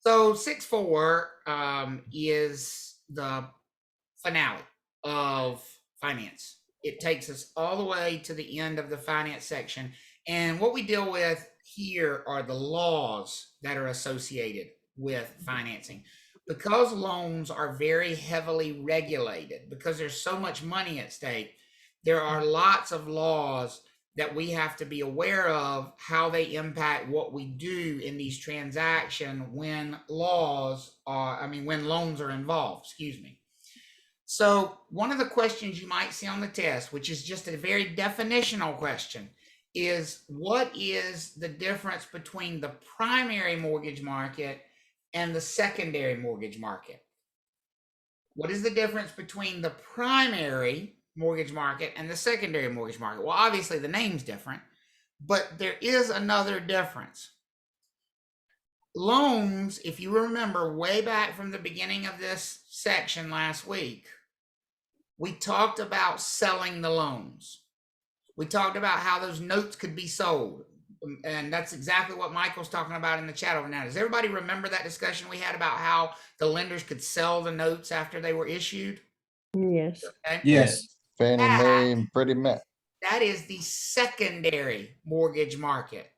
So 6.4 is the finale of finance. It takes us all the way to the end of the finance section. And what we deal with here are the laws that are associated with financing. Because loans are very heavily regulated, because there's so much money at stake, there are lots of laws that we have to be aware of how they impact what we do in these transactions when when loans are involved, excuse me. So one of the questions you might see on the test, which is just a very definitional question, is what is the difference between the primary mortgage market and the secondary mortgage market? What is the difference between the primary mortgage market and the secondary mortgage market? Well, obviously the name's different, but there is another difference. Loans, if you remember way back from the beginning of this section last week, we talked about selling the loans. We talked about how those notes could be sold. And that's exactly what Michael's talking about in the chat over now. Does everybody remember that discussion we had about how the lenders could sell the notes after they were issued? Yes. Okay. Yes. Fannie Mae and Freddie Mac. That is the secondary mortgage market.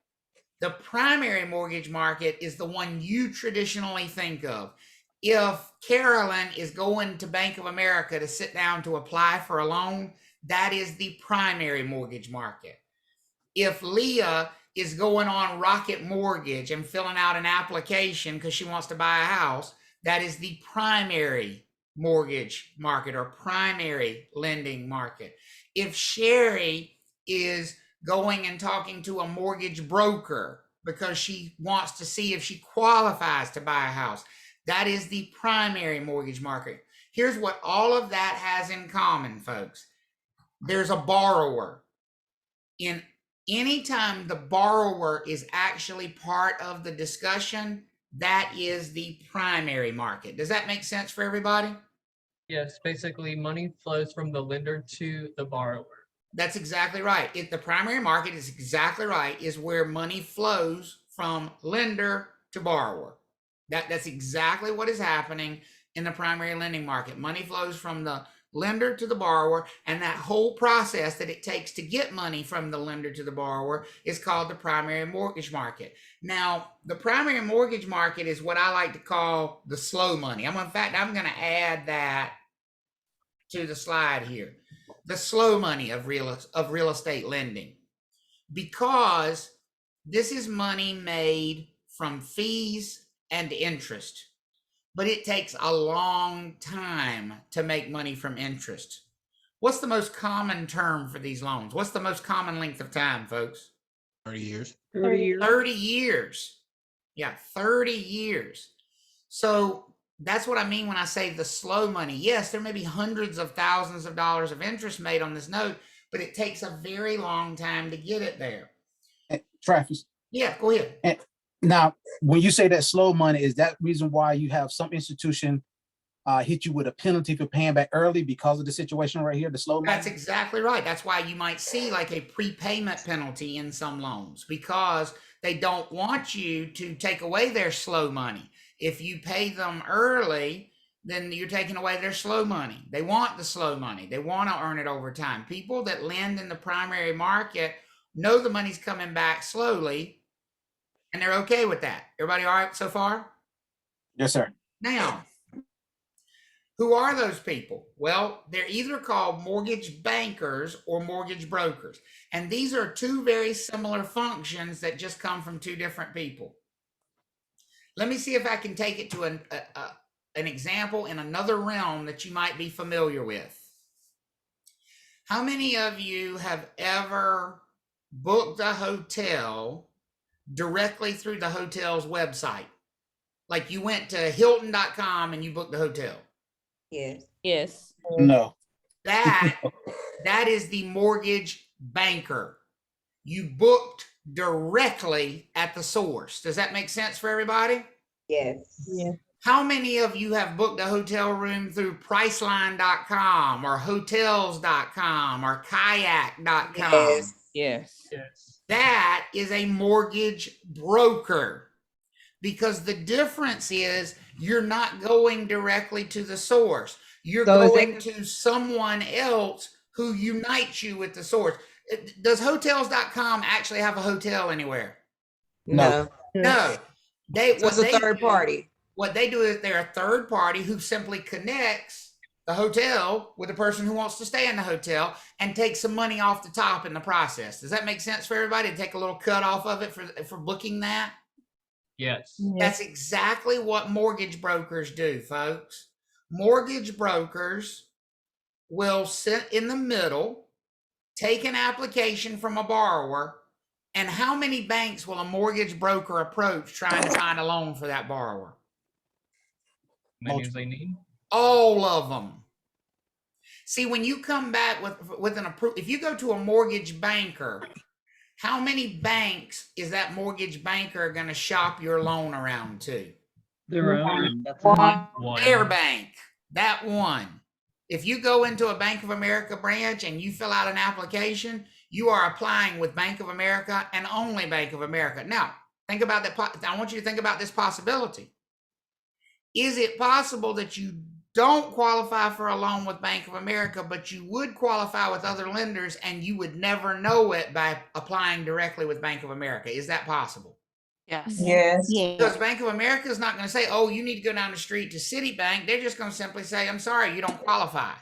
The primary mortgage market is the one you traditionally think of. If Carolyn is going to Bank of America to sit down to apply for a loan, that is the primary mortgage market. If Leah is going on Rocket Mortgage and filling out an application because she wants to buy a house, that is the primary mortgage market or primary lending market. If Sherry is going and talking to a mortgage broker because she wants to see if she qualifies to buy a house, that is the primary mortgage market. Here's what all of that has in common, folks. There's a borrower. In anytime the borrower is actually part of the discussion, that is the primary market. Does that make sense for everybody? Yes, basically money flows from the lender to the borrower. That's exactly right. The primary market is exactly right, is where money flows from lender to borrower. That's exactly what is happening in the primary lending market. Money flows from the lender to the borrower, and that whole process that it takes to get money from the lender to the borrower is called the primary mortgage market. Now, the primary mortgage market is what I like to call the slow money. In fact, I'm going to add that to the slide here. The slow money of real estate lending, because this is money made from fees and interest, but it takes a long time to make money from interest. What's the most common term for these loans? What's the most common length of time, folks? 30 years. 30 years. 30 years. Yeah, 30 years. So that's what I mean when I say the slow money. Yes, there may be hundreds of thousands of dollars of interest made on this note, but it takes a very long time to get it there. Travis. Yeah, go ahead. And now, when you say that slow money, is that reason why you have some institution hit you with a penalty for paying back early because of the situation right here, the slow money? That's exactly right. That's why you might see like a prepayment penalty in some loans, because they don't want you to take away their slow money. If you pay them early, then you're taking away their slow money. They want the slow money. They want to earn it over time. People that lend in the primary market know the money's coming back slowly, and they're okay with that. Everybody all right so far? Yes, sir. Now, who are those people? Well, they're either called mortgage bankers or mortgage brokers. And these are two very similar functions that just come from two different people. Let me see if I can take it to an example in another realm that you might be familiar with. How many of you have ever booked a hotel directly through the hotel's website? Like you went to Hilton.com and you booked the hotel. Yes. Yes. No. That is the mortgage banker. You booked directly at the source. Does that make sense for everybody? Yes. Yeah. How many of you have booked a hotel room through Priceline.com or Hotels.com or Kayak.com? Yes. Yes. Yes. That is a mortgage broker. because the difference is you're not going directly to the source. You're So is going to someone else who unites you with the source. Does hotels.com actually have a hotel anywhere? No. No. So it's a third party. What they do is they're a third party who simply connects the hotel with the person who wants to stay in the hotel and take some money off the top in the process. Does that make sense for everybody? Take a little cut off of it for booking that? Yes. That's exactly what mortgage brokers do, folks. Mortgage brokers will sit in the middle, take an application from a borrower, and how many banks will a mortgage broker approach trying to find a loan for that borrower? Many as they need. All of them. See, when you come back with an approval, if you go to a mortgage banker, how many banks is that mortgage banker going to shop your loan around to? Their own. One. Their bank, that one. If you go into a Bank of America branch and you fill out an application, you are applying with Bank of America and only Bank of America. Now, think about that. I want you to think about this possibility. Is it possible that you don't qualify for a loan with Bank of America, but you would qualify with other lenders and you would never know it by applying directly with Bank of America? Is that possible? Yes. Yes. Because Bank of America is not going to say, oh, you need to go down the street to Citibank. They're just going to simply say, I'm sorry, you don't qualify.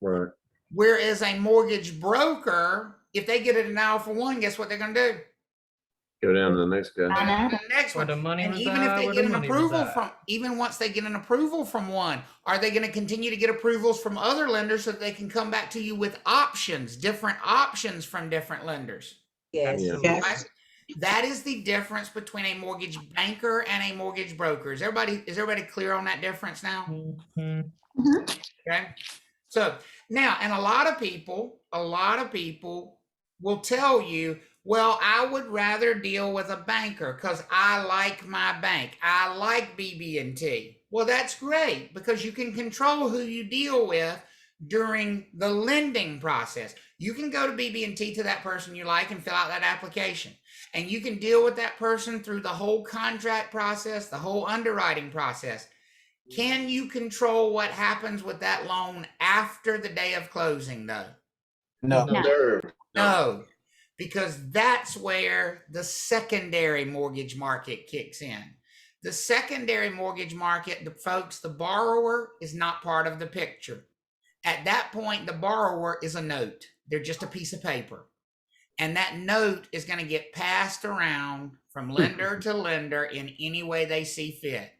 Right. Whereas a mortgage broker, if they get a denial for one, guess what they're going to do? Go down to the next guy. The next Where one. the money And was even if at, they where get the an money was approval at. from, even once they get an approval from one, are they going to continue to get approvals from other lenders so that they can come back to you with options, different options from different lenders? Yes. Absolutely. Right? That is the difference between a mortgage banker and a mortgage broker. Is everybody clear on that difference now? Mhm. Okay. So now, and a lot of people will tell you, well, I would rather deal with a banker because I like my bank. I like BB&T. Well, that's great because you can control who you deal with during the lending process. You can go to BB&T to that person you like and fill out that application. And you can deal with that person through the whole contract process, the whole underwriting process. Can you control what happens with that loan after the day of closing, though? No. No, because that's where the secondary mortgage market kicks in. The secondary mortgage market, the borrower is not part of the picture. At that point, the borrower is a note. They're just a piece of paper. And that note is going to get passed around from lender to lender in any way they see fit.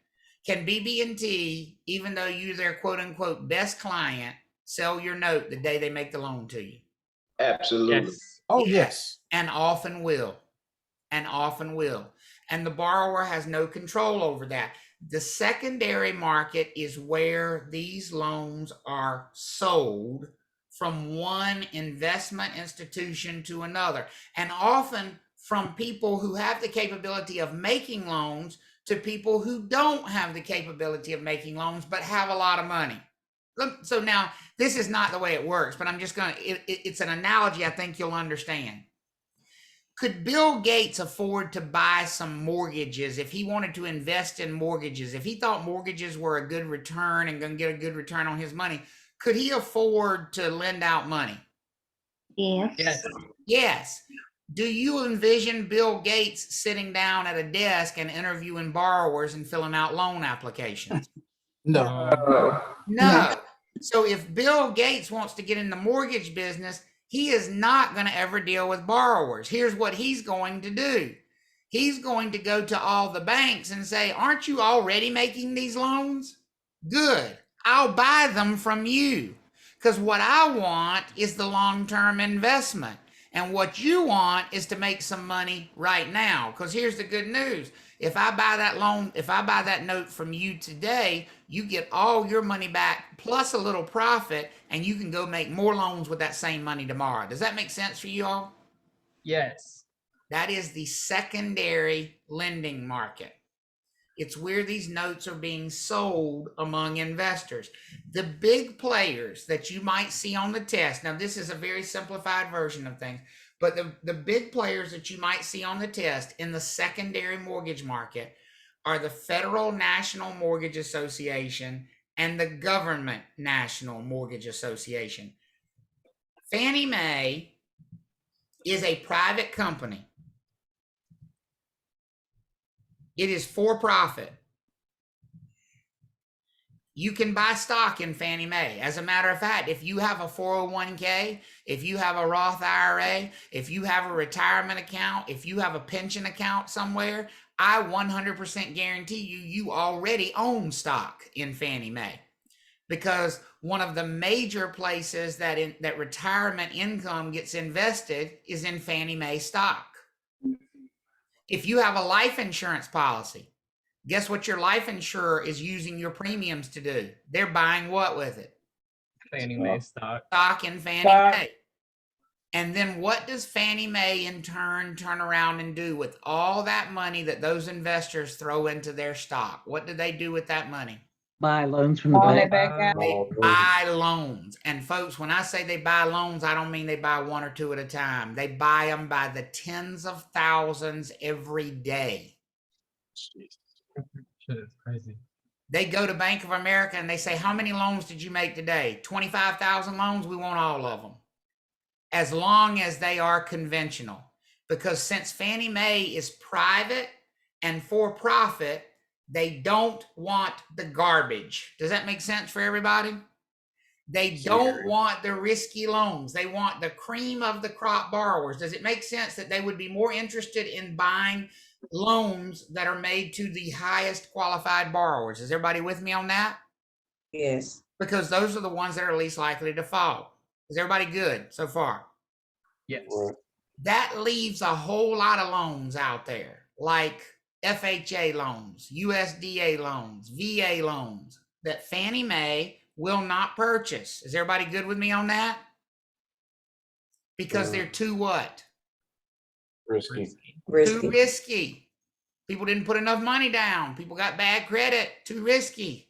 Can BB&T, even though you're their quote unquote best client, sell your note the day they make the loan to you? Absolutely. Yes. Oh, yes. And often will. And often will. And the borrower has no control over that. The secondary market is where these loans are sold from one investment institution to another, and often from people who have the capability of making loans to people who don't have the capability of making loans but have a lot of money. So now, this is not the way it works, but I'm just going to, it's an analogy I think you'll understand. Could Bill Gates afford to buy some mortgages if he wanted to invest in mortgages? If he thought mortgages were a good return and going to get a good return on his money, could he afford to lend out money? Yes. Yes. Do you envision Bill Gates sitting down at a desk and interviewing borrowers and filling out loan applications? No. No. So if Bill Gates wants to get in the mortgage business, he is not going to ever deal with borrowers. Here's what he's going to do. He's going to go to all the banks and say, aren't you already making these loans? Good. I'll buy them from you. Because what I want is the long-term investment. And what you want is to make some money right now. Because here's the good news. If I buy that loan, if I buy that note from you today, you get all your money back plus a little profit, and you can go make more loans with that same money tomorrow. Does that make sense for you all? Yes. That is the secondary lending market. It's where these notes are being sold among investors. The big players that you might see on the test, now this is a very simplified version of things, But the big players that you might see on the test in the secondary mortgage market are the Federal National Mortgage Association and the Government National Mortgage Association. Fannie Mae is a private company. It is for profit. You can buy stock in Fannie Mae. As a matter of fact, if you have a 401k, if you have a Roth IRA, if you have a retirement account, if you have a pension account somewhere, I 100% guarantee you already own stock in Fannie Mae. Because one of the major places that retirement income gets invested is in Fannie Mae stock. If you have a life insurance policy, guess what your life insurer is using your premiums to do? They're buying what with it? Fannie Mae stock. Stock in Fannie Mae. And then what does Fannie Mae in turn around and do with all that money that those investors throw into their stock? What do they do with that money? Buy loans from the Ball bank. it back out. They buy loans. And folks, when I say they buy loans, I don't mean they buy one or two at a time. They buy them by the tens of thousands every day. Shit is crazy. They go to Bank of America and they say, how many loans did you make today? 25,000 loans? We want all of them. As long as they are conventional. Because since Fannie Mae is private and for profit, they don't want the garbage. Does that make sense for everybody? They don't want the risky loans. They want the cream of the crop borrowers. Does it make sense that they would be more interested in buying loans that are made to the highest qualified borrowers? Is everybody with me on that? Yes. Because those are the ones that are least likely to default. Is everybody good so far? Yes. That leaves a whole lot of loans out there, like FHA loans, USDA loans, VA loans, that Fannie Mae will not purchase. Is everybody good with me on that? Because they're too what? Risky. Too risky. People didn't put enough money down. People got bad credit. Too risky.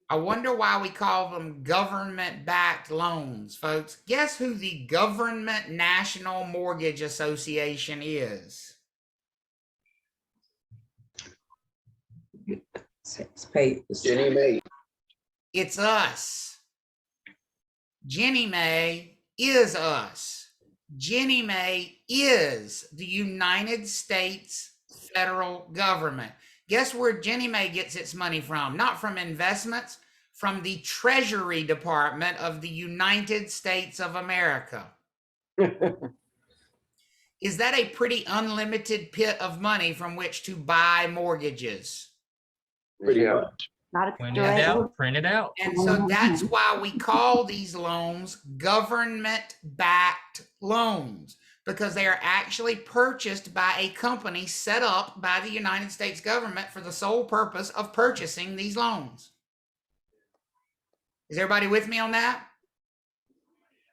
I wonder why we call them government-backed loans, folks. Guess who the Government National Mortgage Association is? Jenny Mae. It's us. Ginnie Mae is us. Ginnie Mae is the United States federal government. Guess where Ginnie Mae gets its money from? Not from investments, from the Treasury Department of the United States of America. Is that a pretty unlimited pit of money from which to buy mortgages? Pretty much. When in doubt, print it out. And so that's why we call these loans government-backed loans, because they are actually purchased by a company set up by the United States government for the sole purpose of purchasing these loans. Is everybody with me on that?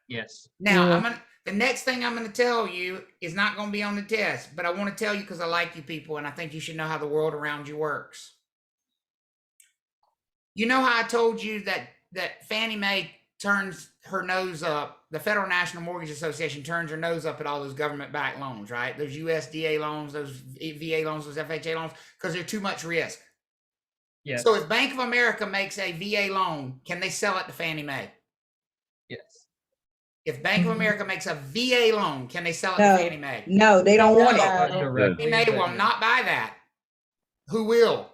Yes. Now, the next thing I'm going to tell you is not going to be on the test, but I want to tell you because I like you people and I think you should know how the world around you works. You know how I told you that Fannie Mae turns her nose up, the Federal National Mortgage Association turns her nose up at all those government-backed loans, right? Those USDA loans, those VA loans, those FHA loans, because they're too much risk. Yes. So if Bank of America makes a VA loan, can they sell it to Fannie Mae? Yes. If Bank of America makes a VA loan, can they sell it No. to Fannie Mae? No, they don't want it. Directly, Fannie Mae will but not buy that. Who will?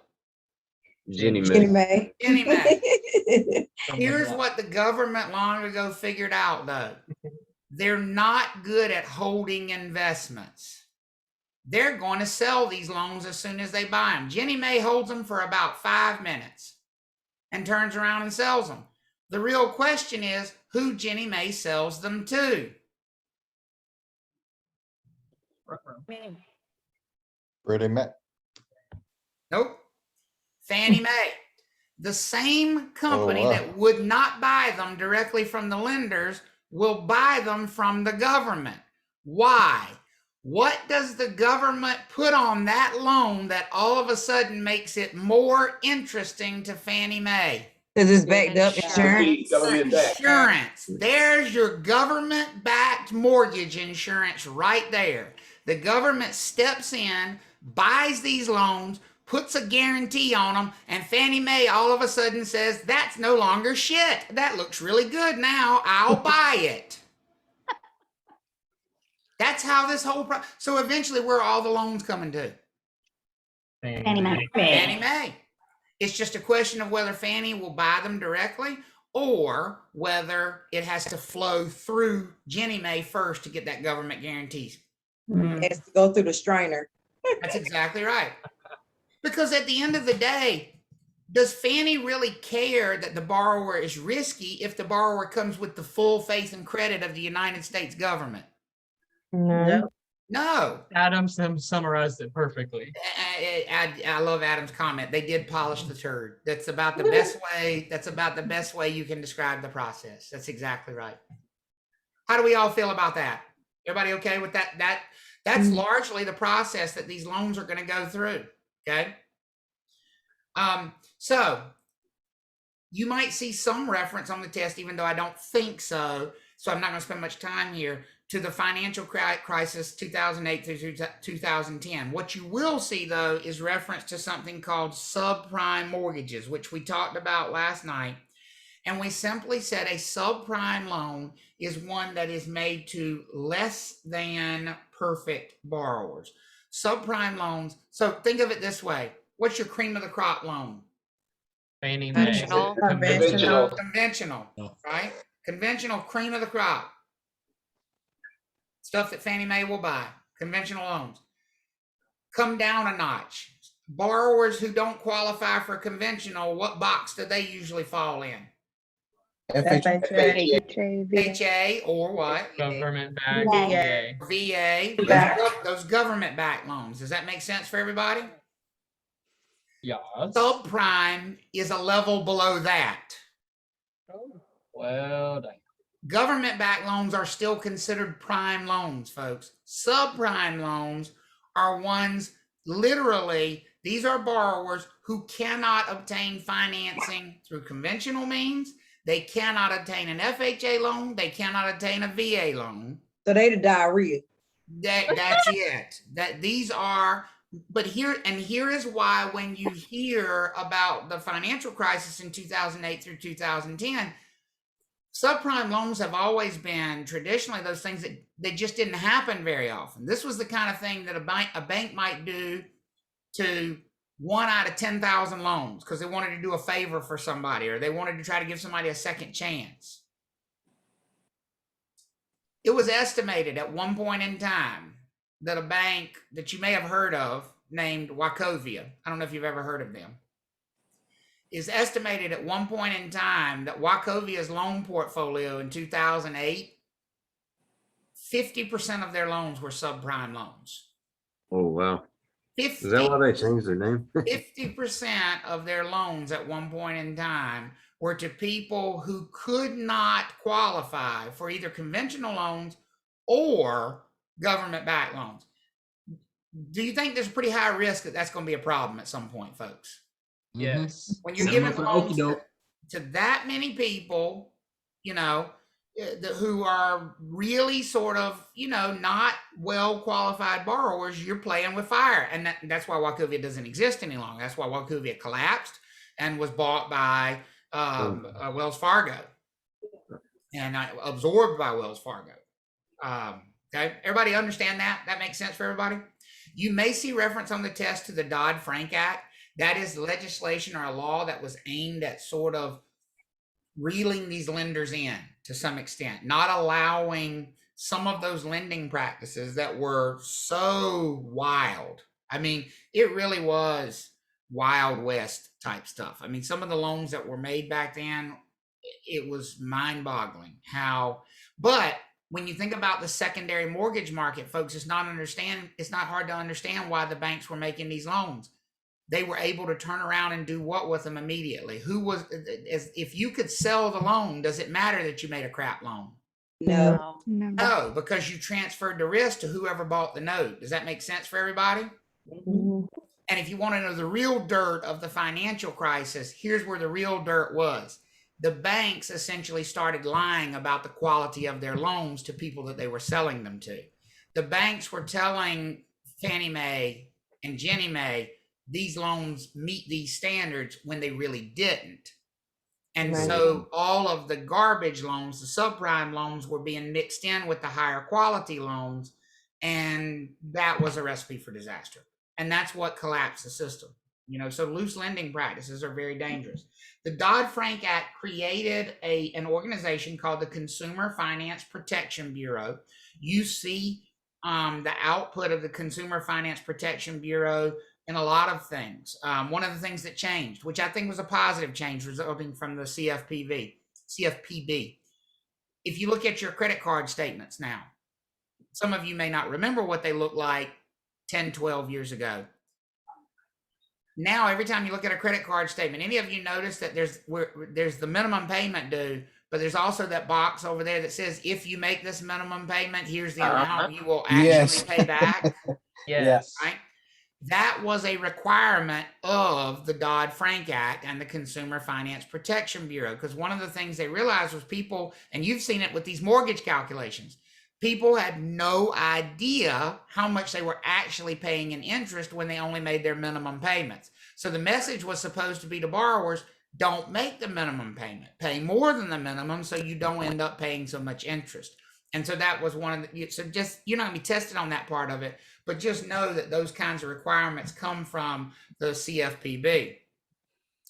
Jenny Ginnie Mae. Mae. Fannie Mae. from Here's the- what the government long ago figured out, though. They're not good at holding investments. They're going to sell these loans as soon as they buy them. Ginnie Mae holds them for about 5 minutes and turns around and sells them. The real question is who Ginnie Mae sells them to. Freddie Mac. Nope. Fannie Mae. The same company Oh, wow. that would not buy them directly from the lenders will buy them from the government. Why? What does the government put on that loan that all of a sudden makes it more interesting to Fannie Mae? Cause it's backed up insurance. Insurance. There's your government-backed mortgage insurance right there. The government steps in, buys these loans, puts a guarantee on them, and Fannie Mae all of a sudden says, that's no longer shit. That looks really good now. I'll buy it. That's how this whole so eventually where are all the loans coming to? Fannie Mae. Fannie Mae. It's just a question of whether Fannie will buy them directly or whether it has to flow through Ginnie Mae first to get that government guarantee. Mm. Has to go through the strainer. That's exactly right. Because at the end of the day, does Fannie really care that the borrower is risky if the borrower comes with the full faith and credit of the United States government? No. No. Adam summarized it perfectly. I love Adam's comment. They did polish the turd. That's about the best way. That's about the best way you can describe the process. That's exactly right. How do we all feel about that? Everybody okay with that? That's largely the process that these loans are going to go through. Okay. So you might see some reference on the test, even though I don't think so. So I'm not going to spend much time here, to the financial crisis 2008 through 2010. What you will see, though, is reference to something called subprime mortgages, which we talked about last night. And we simply said a subprime loan is one that is made to less than perfect borrowers. Subprime loans, so think of it this way. What's your cream of the crop loan? Fannie Mae. Conventional. Conventional, right? Conventional cream of the crop. Stuff that Fannie Mae will buy, conventional loans. Come down a notch. Borrowers who don't qualify for conventional, what box do they usually fall in? HA or what? Government backed VA. VA. Those government-backed loans. Does that make sense for everybody? Yes. Subprime is a level below that. Well done. Government-backed loans are still considered prime loans, folks. Subprime loans are ones, literally, these are borrowers who cannot obtain financing through conventional means. They cannot obtain an FHA loan. They cannot obtain a VA loan. So they the diarrhea. That's it. These are, but here is why when you hear about the financial crisis in 2008 through 2010, subprime loans have always been traditionally those things that they just didn't happen very often. This was the kind of thing that a bank might do to 1 out of 10,000 loans because they wanted to do a favor for somebody or they wanted to try to give somebody a second chance. It was estimated at one point in time that a bank that you may have heard of named Wachovia, I don't know if you've ever heard of them, is estimated at one point in time that Wachovia's loan portfolio in 2008, 50% of their loans were subprime loans. Oh, wow. 50, Is that why they changed their name? 50% of their loans at one point in time were to people who could not qualify for either conventional loans or government-backed loans. Do you think there's a pretty high risk that that's going to be a problem at some point, folks? Yes. When you're giving loans to that many people, you know, who are really sort of, you know, not well qualified borrowers, you're playing with fire. And that's why Wachovia doesn't exist any longer. That's why Wachovia collapsed and was bought by Wells Fargo and absorbed by Wells Fargo. Okay, everybody understand that? That makes sense for everybody? You may see reference on the test to the Dodd Frank Act. That is legislation or a law that was aimed at sort of reeling these lenders in to some extent, not allowing some of those lending practices that were so wild. I mean, it really was Wild West type stuff. I mean, some of the loans that were made back then, it was mind-boggling how, but when you think about the secondary mortgage market, folks, it's not hard to understand why the banks were making these loans. They were able to turn around and do what with them immediately? If you could sell the loan, does it matter that you made a crap loan? No, because you transferred the risk to whoever bought the note. Does that make sense for everybody? Mm-hmm. And if you want to know the real dirt of the financial crisis, here's where the real dirt was. The banks essentially started lying about the quality of their loans to people that they were selling them to. The banks were telling Fannie Mae and Ginnie Mae, these loans meet these standards when they really didn't. And Right. so all of the garbage loans, the subprime loans, were being mixed in with the higher quality loans. And that was a recipe for disaster. And that's what collapsed the system. So loose lending practices are very dangerous. The Dodd Frank Act created an organization called the Consumer Finance Protection Bureau. You see the output of the Consumer Finance Protection Bureau in a lot of things. One of the things that changed, which I think was a positive change resulting from the CFPB. If you look at your credit card statements now, some of you may not remember what they looked like 10, 12 years ago. Now, every time you look at a credit card statement, any of you notice that there's the minimum payment due, but there's also that box over there that says, if you make this minimum payment, here's the amount you will actually Yes. pay back. Yes. Right? That was a requirement of the Dodd Frank Act and the Consumer Finance Protection Bureau, because one of the things they realized was people, and you've seen it with these mortgage calculations, people had no idea how much they were actually paying in interest when they only made their minimum payments. So the message was supposed to be to borrowers, don't make the minimum payment, pay more than the minimum so you don't end up paying so much interest. And so that was one of the, so just, you're not gonna be tested on that part of it, but just know that those kinds of requirements come from the CFPB.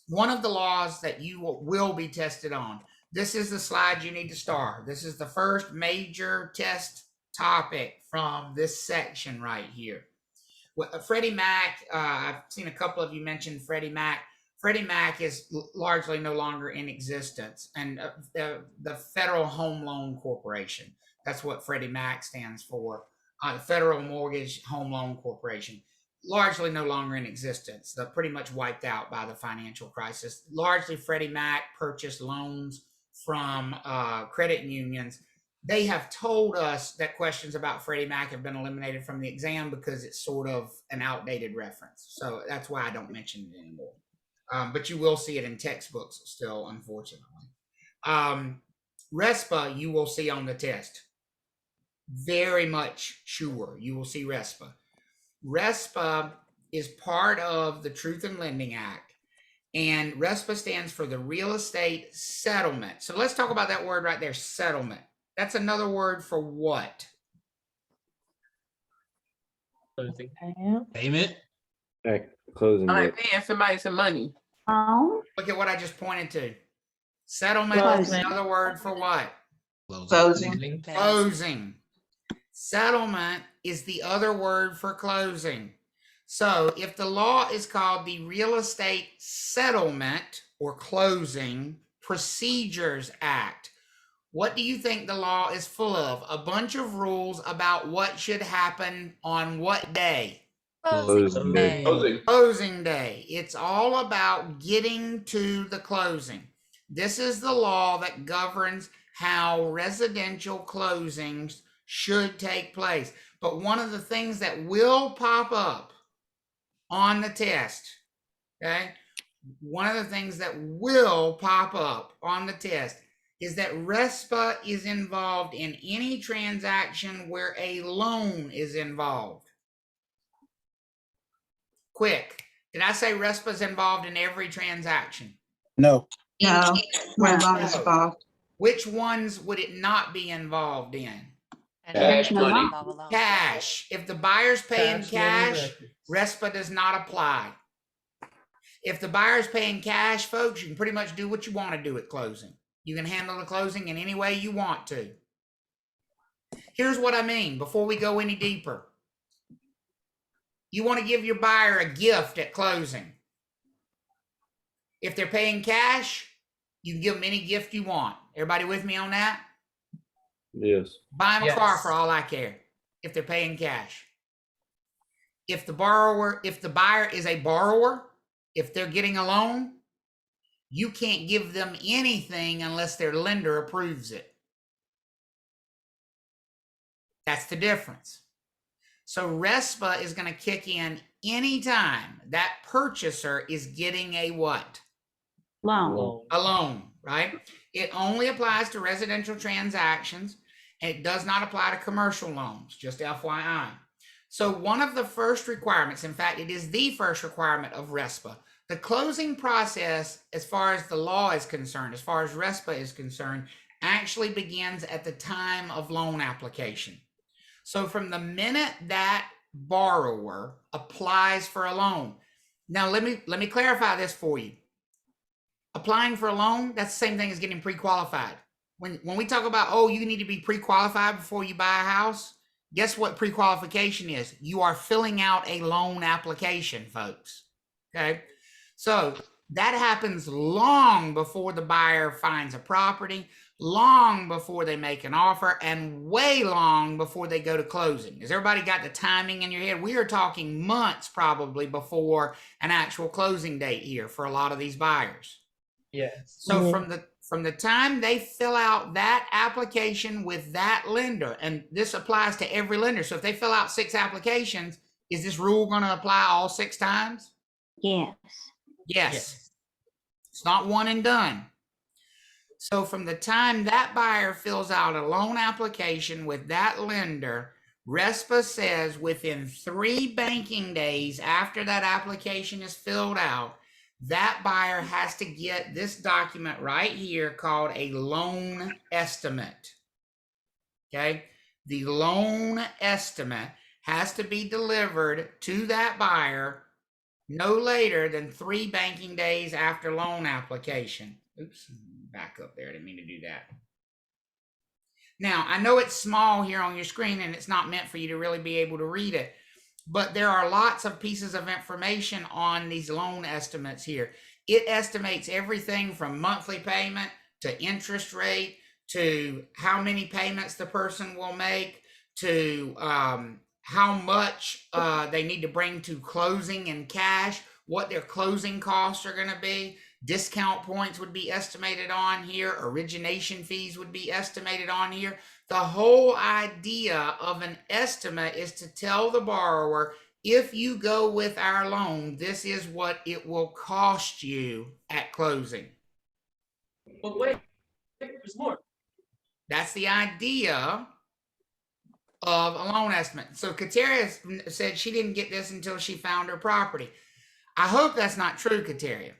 One of the laws that you will be tested on, this is the slide you need to star. This is the first major test topic from this section right here. Freddie Mac, I've seen a couple of you mention Freddie Mac. Freddie Mac is largely no longer in existence, and the Federal Home Loan Corporation, that's what Freddie Mac stands for, the Federal Mortgage Home Loan Corporation, largely no longer in existence. They're pretty much wiped out by the financial crisis. Largely, Freddie Mac purchased loans from credit unions. They have told us that questions about Freddie Mac have been eliminated from the exam because it's sort of an outdated reference. So that's why I don't mention it anymore. But you will see it in textbooks still, unfortunately. Respa, you will see on the test. Very much sure you will see Respa. Respa is part of the Truth in Lending Act, and Respa stands for the Real Estate Settlement. So let's talk about that word right there, settlement. That's another word for what? Closing. Payment. Hey, closing date. Paying somebody some money. Look at what I just pointed to. Settlement is Closing. another word for what? Closing. Closing. Settlement is the other word for closing. So if the law is called the Real Estate Settlement or Closing Procedures Act, what do you think the law is full of? A bunch of rules about what should happen on what day? Closing date. Closing day. It's all about getting to the closing. This is the law that governs how residential closings should take place. But one of the things that will pop up on the test, okay? One of the things that will pop up on the test is that Respa is involved in any transaction where a loan is involved. Quick, did I say Respa is involved in every transaction? No. No, where No. loan is involved. Which ones would it not be involved in? Cash money. Cash. If the buyer's paying Cash money cash, Respa does not apply. If the buyer's paying cash, folks, you can pretty much do what you want to do at closing. You can handle the closing in any way you want to. Here's what I mean before we go any deeper. You want to give your buyer a gift at closing. If they're paying cash, you can give them any gift you want. Everybody with me on that? Yes. Buy them a car Yes. for all I care if they're paying cash. If the buyer is a borrower, if they're getting a loan, you can't give them anything unless their lender approves it. That's the difference. So Respa is going to kick in anytime that purchaser is getting a what? Loan. A loan, right? It only applies to residential transactions, and it does not apply to commercial loans, just FYI. So one of the first requirements, in fact, it is the first requirement of Respa. The closing process, as far as the law is concerned, as far as Respa is concerned, actually begins at the time of loan application. So from the minute that borrower applies for a loan, now let me clarify this for you. Applying for a loan, that's the same thing as getting pre-qualified. When we talk about, oh, you need to be pre-qualified before you buy a house, guess what pre-qualification is? You are filling out a loan application, folks. Okay, so that happens long before the buyer finds a property, long before they make an offer, and way long before they go to closing. Has everybody got the timing in your head? We are talking months probably before an actual closing date here for a lot of these buyers. Yes. So from the time they fill out that application with that lender, and this applies to every lender. So if they fill out 6 applications, is this rule going to apply all 6 times? Yes. Yes. It's not one and done. So from the time that buyer fills out a loan application with that lender, Respa says within 3 banking days after that application is filled out, that buyer has to get this document right here called a loan estimate. Okay? The loan estimate has to be delivered to that buyer no later than 3 banking days after loan application. Oops, back up there. I didn't mean to do that. Now, I know it's small here on your screen and it's not meant for you to really be able to read it, but there are lots of pieces of information on these loan estimates here. It estimates everything from monthly payment to interest rate to how many payments the person will make to how much they need to bring to closing in cash, what their closing costs are going to be. Discount points would be estimated on here. Origination fees would be estimated on here. The whole idea of an estimate is to tell the borrower, if you go with our loan, this is what it will cost you at closing. But wait, there's more. That's the idea of a loan estimate. So Kateria said she didn't get this until she found her property. I hope that's not true, Kateria.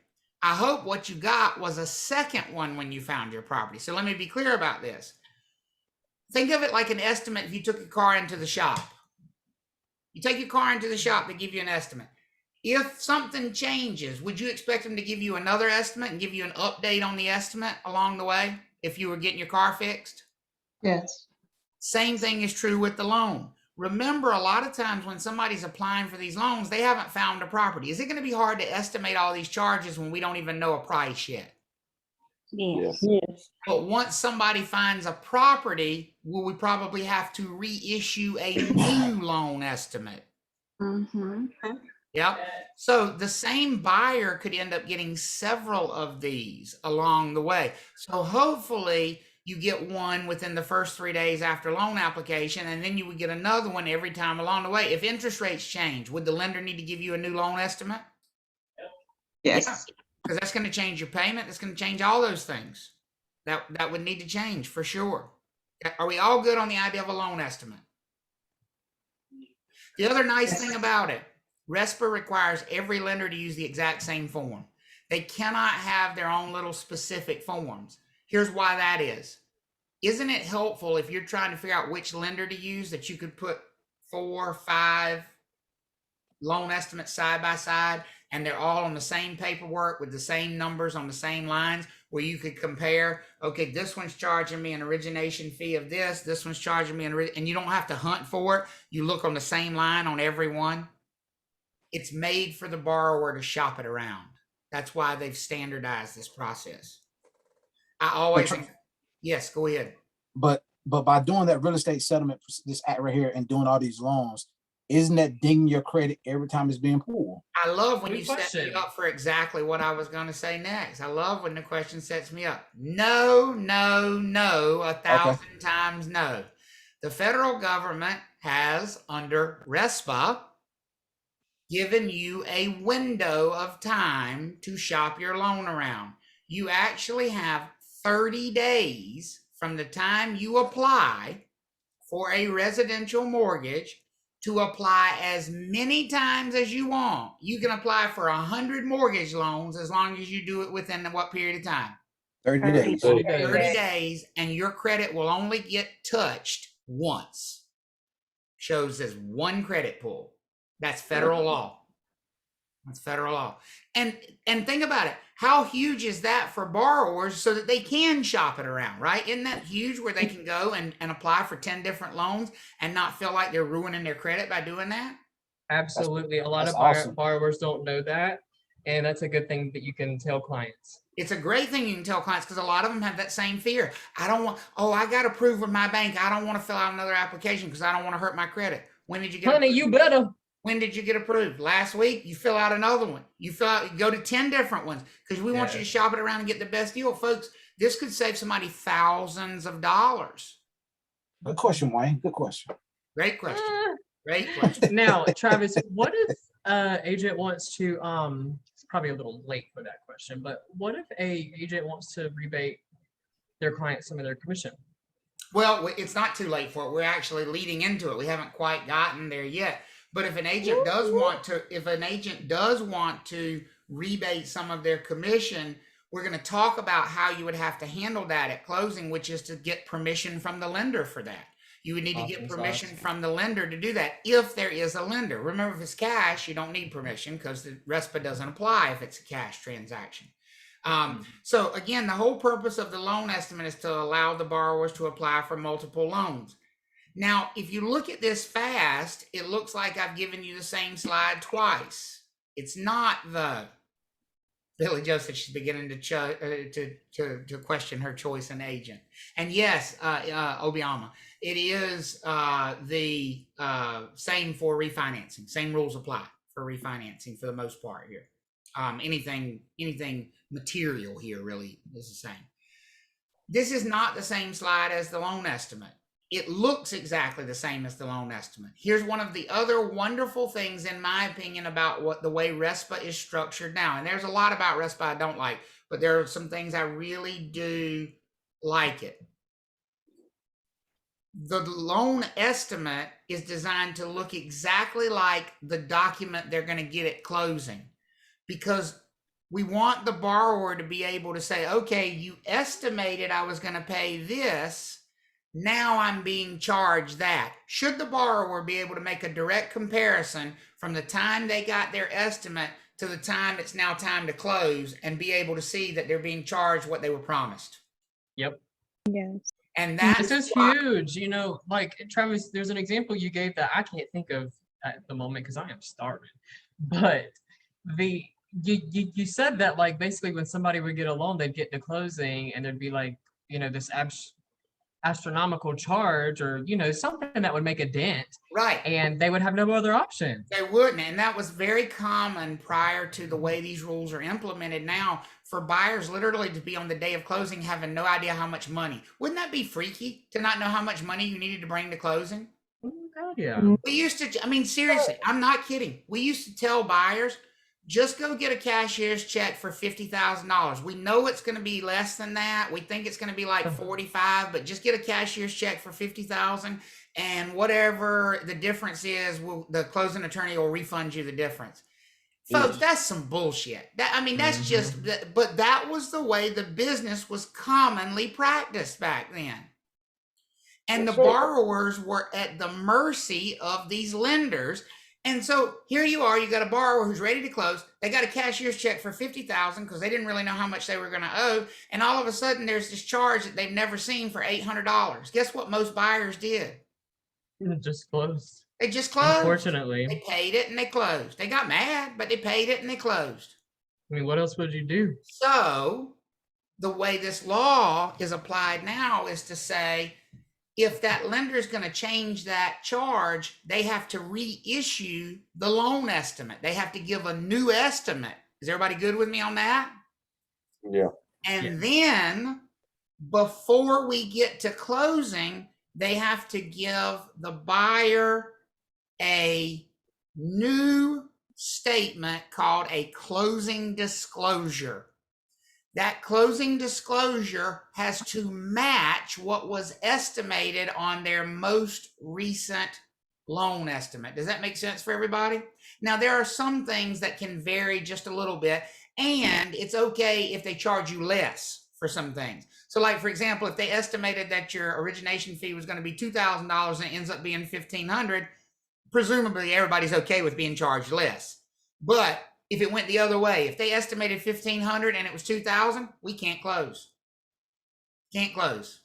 I hope what you got was a second one when you found your property. So let me be clear about this. Think of it like an estimate if you took your car into the shop. You take your car into the shop, they give you an estimate. If something changes, would you expect them to give you another estimate and give you an update on the estimate along the way if you were getting your car fixed? Yes. Same thing is true with the loan. Remember, a lot of times when somebody's applying for these loans, they haven't found a property. Is it going to be hard to estimate all these charges when we don't even know a price yet? Yes. Yes. But once somebody finds a property, will we probably have to reissue a new loan estimate? Mm-hmm. Yep. So the same buyer could end up getting several of these along the way. So hopefully you get one within the first 3 days after loan application, and then you would get another one every time along the way. If interest rates change, would the lender need to give you a new loan estimate? Yes. Because that's going to change your payment. That's going to change all those things. That would need to change for sure. Are we all good on the idea of a loan estimate? The other nice thing about it, Respa requires every lender to use the exact same form. They cannot have their own little specific forms. Here's why that is. Isn't it helpful if you're trying to figure out which lender to use that you could put 4 or 5 loan estimates side by side and they're all on the same paperwork with the same numbers on the same lines, where you could compare, okay, this one's charging me an origination fee of this one's charging me and you don't have to hunt for it. You look on the same line on every one. It's made for the borrower to shop it around. That's why they've standardized this process. I always think, yes, go ahead. But by doing that real estate settlement, this act right here, and doing all these loans, isn't that dinging your credit every time it's being pulled? I love when Good you set me question. up for exactly what I was going to say next. I love when the question sets me up. No, 1,000 times no. The federal government has, under Respa, given you a window of time to shop your loan around. You actually have 30 days from the time you apply for a residential mortgage to apply as many times as you want. You can apply for 100 mortgage loans as long as you do it within what period of time? 30 days. 30 30 days. days, and your credit will only get touched once. Shows as one credit pull. That's federal law. That's federal law. And think about it. How huge is that for borrowers so that they can shop it around, right? Isn't that huge where they can go and apply for 10 different loans and not feel like they're ruining their credit by doing that? Absolutely. A lot That's of awesome. borrowers don't know that. And that's a good thing that you can tell clients. It's a great thing you can tell clients because a lot of them have that same fear. I got approved with my bank. I don't want to fill out another application because I don't want to hurt my credit. When did you get Honey, approved? you better. When did you get approved? Last week? You fill out another one. You go to 10 different ones because we want you to shop it around and get the best deal. Folks, this could save somebody thousands of dollars. Good question, Wayne. Good question. Great question. Great question. Now, Travis, what if agent wants to it's probably a little late for that question, but what if a agent wants to rebate their client some of their commission? Well, it's not too late for it. We're actually leading into it. We haven't quite gotten there yet. But if an agent does want to rebate some of their commission, we're going to talk about how you would have to handle that at closing, which is to get permission from the lender for that. You would need to get permission from the lender to do that if there is a lender. Remember, if it's cash, you don't need permission because the Respa doesn't apply if it's a cash transaction. So again, the whole purpose of the loan estimate is to allow the borrowers to apply for multiple loans. Now, if you look at this fast, it looks like I've given you the same slide twice. It's not though. Billy Joe said she's beginning to question her choice in agent. And yes, Obiama, it is the same for refinancing. Same rules apply for refinancing for the most part here. Anything material here really is the same. This is not the same slide as the loan estimate. It looks exactly the same as the loan estimate. Here's one of the other wonderful things, in my opinion, about the way Respa is structured now. And there's a lot about Respa I don't like, but there are some things I really do like it. The loan estimate is designed to look exactly like the document they're going to get at closing, because we want the borrower to be able to say, okay, you estimated I was going to pay this. Now I'm being charged that. Should the borrower be able to make a direct comparison from the time they got their estimate to the time it's now time to close and be able to see that they're being charged what they were promised? Yep. Yes. And that's This is huge. You know, like Travis, there's an example you gave that I can't think of at the moment because I am starving. But you said that, like, basically when somebody would get a loan, they'd get to closing and there'd be like, you know, this astronomical charge or, you know, something that would make a dent. right. And they would have no other option. They wouldn't. And that was very common prior to the way these rules are implemented now, for buyers literally to be on the day of closing having no idea how much money. Wouldn't that be freaky to not know how much money you needed to bring to closing? Oh, God, yeah. We used to, I mean, seriously, I'm not kidding. We used to tell buyers, just go get a cashier's check for $50,000. We know it's going to be less than that. We think it's going to be like 45, but just get a cashier's check for 50,000, and whatever the difference is, the closing attorney will refund you the difference. Folks, that's some bullshit. That's just, but that was the way the business was commonly practiced back then. And the borrowers were at the mercy of these lenders. And so here you are, you got a borrower who's ready to close. They got a cashier's check for $50,000 because they didn't really know how much they were going to owe. And all of a sudden there's this charge that they've never seen for $800. Guess what most buyers did? Just closed. They just closed. Unfortunately. They paid it and they closed. They got mad, but they paid it and they closed. I mean, what else would you do? So the way this law is applied now is to say, if that lender is going to change that charge, they have to reissue the loan estimate. They have to give a new estimate. Is everybody good with me on that? Yeah. And then before we get to closing, they have to give the buyer a new statement called a closing disclosure. That closing disclosure has to match what was estimated on their most recent loan estimate. Does that make sense for everybody? Now, there are some things that can vary just a little bit, and it's okay if they charge you less for some things. So, like, for example, if they estimated that your origination fee was going to be $2,000 and it ends up being $1,500, presumably everybody's okay with being charged less. But if it went the other way, if they estimated 1,500 and it was 2,000, we can't close. Can't close.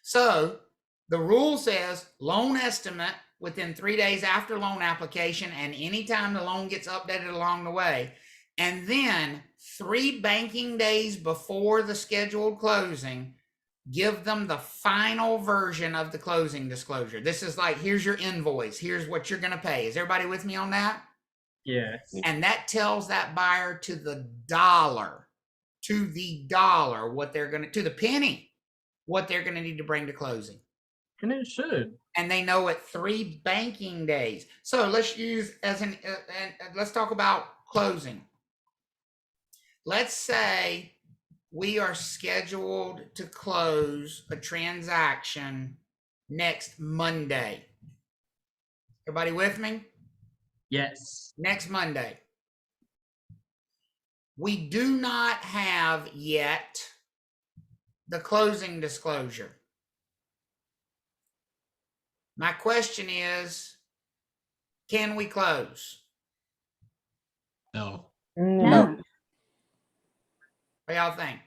So the rule says loan estimate within 3 days after loan application and anytime the loan gets updated along the way. And then 3 banking days before the scheduled closing, give them the final version of the closing disclosure. This is like, here's your invoice. Here's what you're going to pay. Is everybody with me on that? Yes. And that tells that buyer to the dollar, what they're going to the penny, what they're going to need to bring to closing. And it should. And they know it 3 banking days. So let's use let's talk about closing. Let's say we are scheduled to close a transaction next Monday. Everybody with me? Yes. Next Monday. We do not have yet the closing disclosure. My question is, can we close? No. No, What y'all think?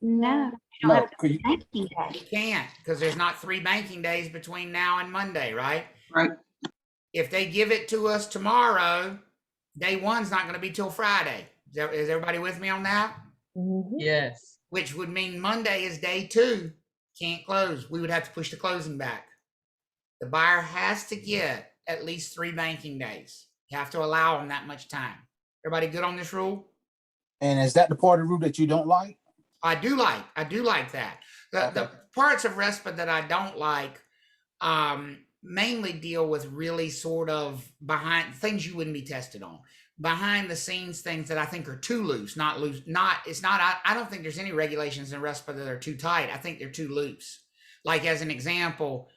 no. You don't No, have to could you- banking day. We can't, because there's not 3 banking days between now and Monday, right? Right. If they give it to us tomorrow, day 1's not going to be till Friday. Is everybody with me on that? Yes. Which would mean Monday is day 2. Can't close. We would have to push the closing back. The buyer has to get at least 3 banking days. You have to allow them that much time. Everybody good on this rule? And is that the part of the rule that you don't like? I do like that. The parts of RESPA that I don't like mainly deal with really sort of behind things you wouldn't be tested on. Behind the scenes things that I think are too loose, I don't think there's any regulations in RESPA that are too tight. I think they're too loose. Like as an example,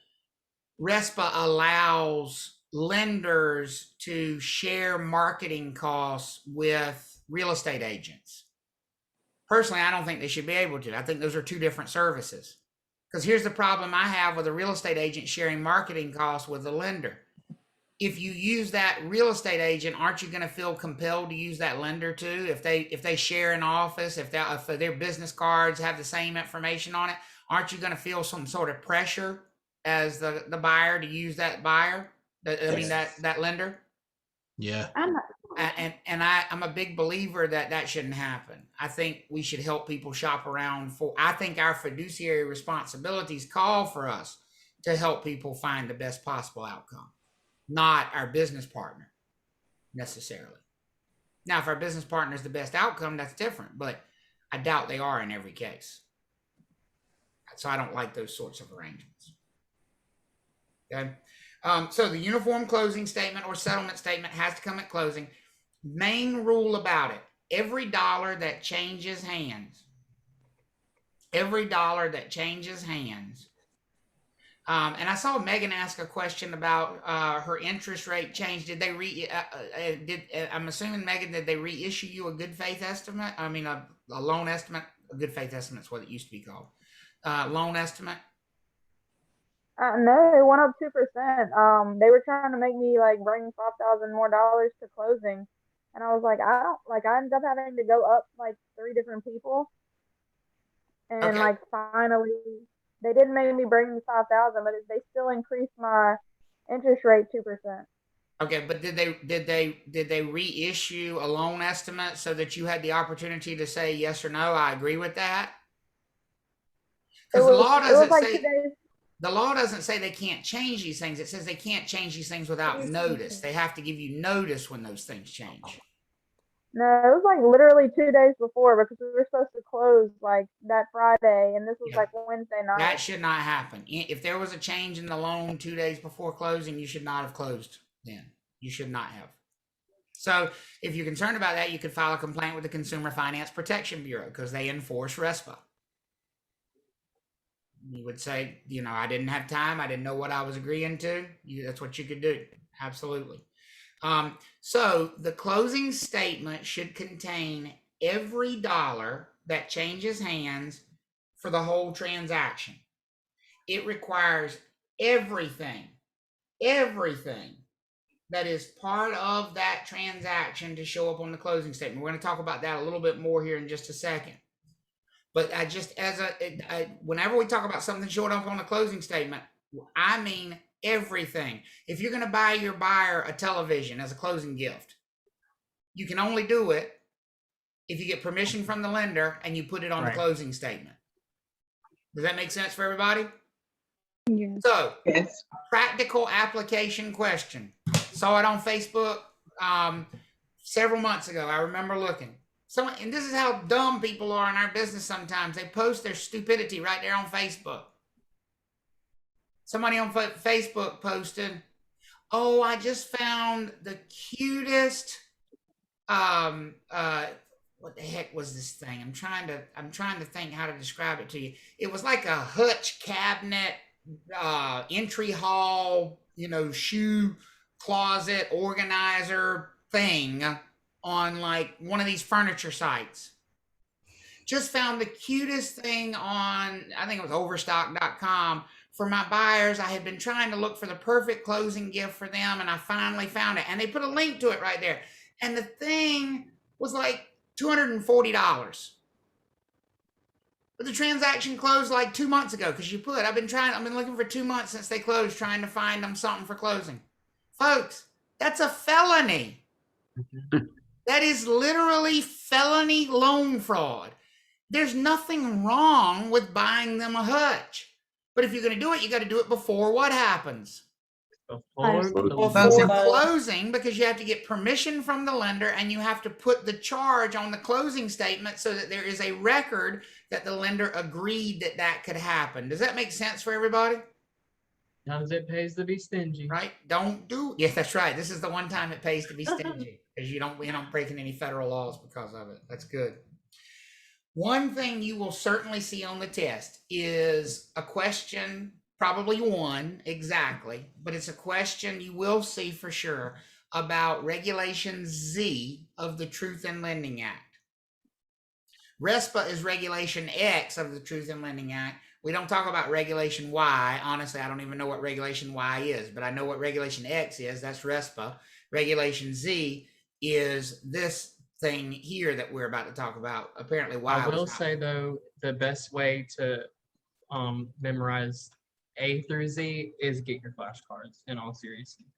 RESPA allows lenders to share marketing costs with real estate agents. Personally, I don't think they should be able to. I think those are 2 different services. Because here's the problem I have with a real estate agent sharing marketing costs with a lender. If you use that real estate agent, aren't you going to feel compelled to use that lender too? If they share an office, if their business cards have the same information on it, aren't you going to feel some sort of pressure as the buyer to use that buyer? That lender. Yeah. I'm not. I'm a big believer that shouldn't happen. I think we should help people shop around I think our fiduciary responsibilities call for us to help people find the best possible outcome, not our business partner necessarily. Now, if our business partner is the best outcome, that's different, but I doubt they are in every case. So I don't like those sorts of arrangements. Okay. So the uniform closing statement or settlement statement has to come at closing. Main rule about it: every dollar that changes hands, and I saw Megan ask a question about her interest rate change. Did they I'm assuming, Megan, did they reissue you a good faith estimate? I mean, a loan estimate. A good faith estimate is what it used to be called. Loan estimate. No, it went up 2%. They were trying to make me like bring $5,000 more to closing, and I was like, I ended up having to go up like 3 different people, and Okay. like finally, they didn't make me bring the 5,000, but they still increased my interest rate 2%. Okay, but did they reissue a loan estimate so that you had the opportunity to say yes or no? I agree with that. Because the law doesn't like say 2 days. the law doesn't say they can't change these things. It says they can't change these things without notice. They have to give you notice when those things change. No, it was like literally 2 days before because we were supposed to close like that Friday, and this was Yeah. like Wednesday night. That should not happen. If there was a change in the loan 2 days before closing, you should not have closed then. You should not have. So if you're concerned about that, you could file a complaint with the Consumer Finance Protection Bureau because they enforce Respa. You would say, you know, I didn't have time. I didn't know what I was agreeing to. That's what you could do. Absolutely. So the closing statement should contain every dollar that changes hands for the whole transaction. It requires everything that is part of that transaction to show up on the closing statement. We're going to talk about that a little bit more here in just a second. But I just, whenever we talk about something showing up on the closing statement, I mean everything. If you're going to buy your buyer a television as a closing gift, you can only do it if you get permission from the lender and you put it on the closing statement. Does that make sense for everybody? Yeah. So, Yes. practical application question. Saw it on Facebook several months ago. I remember looking. Someone, and this is how dumb people are in our business sometimes. They post their stupidity right there on Facebook. Somebody on Facebook posted, "Oh, I just found the cutest what the heck was this thing? I'm trying to think how to describe it to you. It was like a hutch cabinet, entry hall, you know, shoe closet organizer thing on like one of these furniture sites. Just found the cutest thing on, I think it was overstock.com for my buyers. I had been trying to look for the perfect closing gift for them, and I finally found it. And they put a link to it right there. And the thing was like $240. But the transaction closed like 2 months ago because I've been looking for 2 months since they closed trying to find them something for closing. Folks, that's a felony. That is literally felony loan fraud. There's nothing wrong with buying them a hutch. But if you're going to do it, you got to do it before what happens? Before closing, because you have to get permission from the lender and you have to put the charge on the closing statement so that there is a record that the lender agreed that that could happen. Does that make sense for everybody? Sometimes it pays to be stingy. Right? Yeah, that's right. This is the one time it pays to be stingy because you're not breaking any federal laws because of it. That's good. One thing you will certainly see on the test is a question, probably one exactly, but it's a question you will see for sure about Regulation Z of the Truth in Lending Act. Respa is Regulation X of the Truth in Lending Act. We don't talk about Regulation Y. Honestly, I don't even know what Regulation Y is, but I know what Regulation X is. That's Respa. Regulation Z is this thing here that we're about to talk about. Apparently, Y. I will say though, the best way to memorize A through Z is get your flashcards. In all seriousness,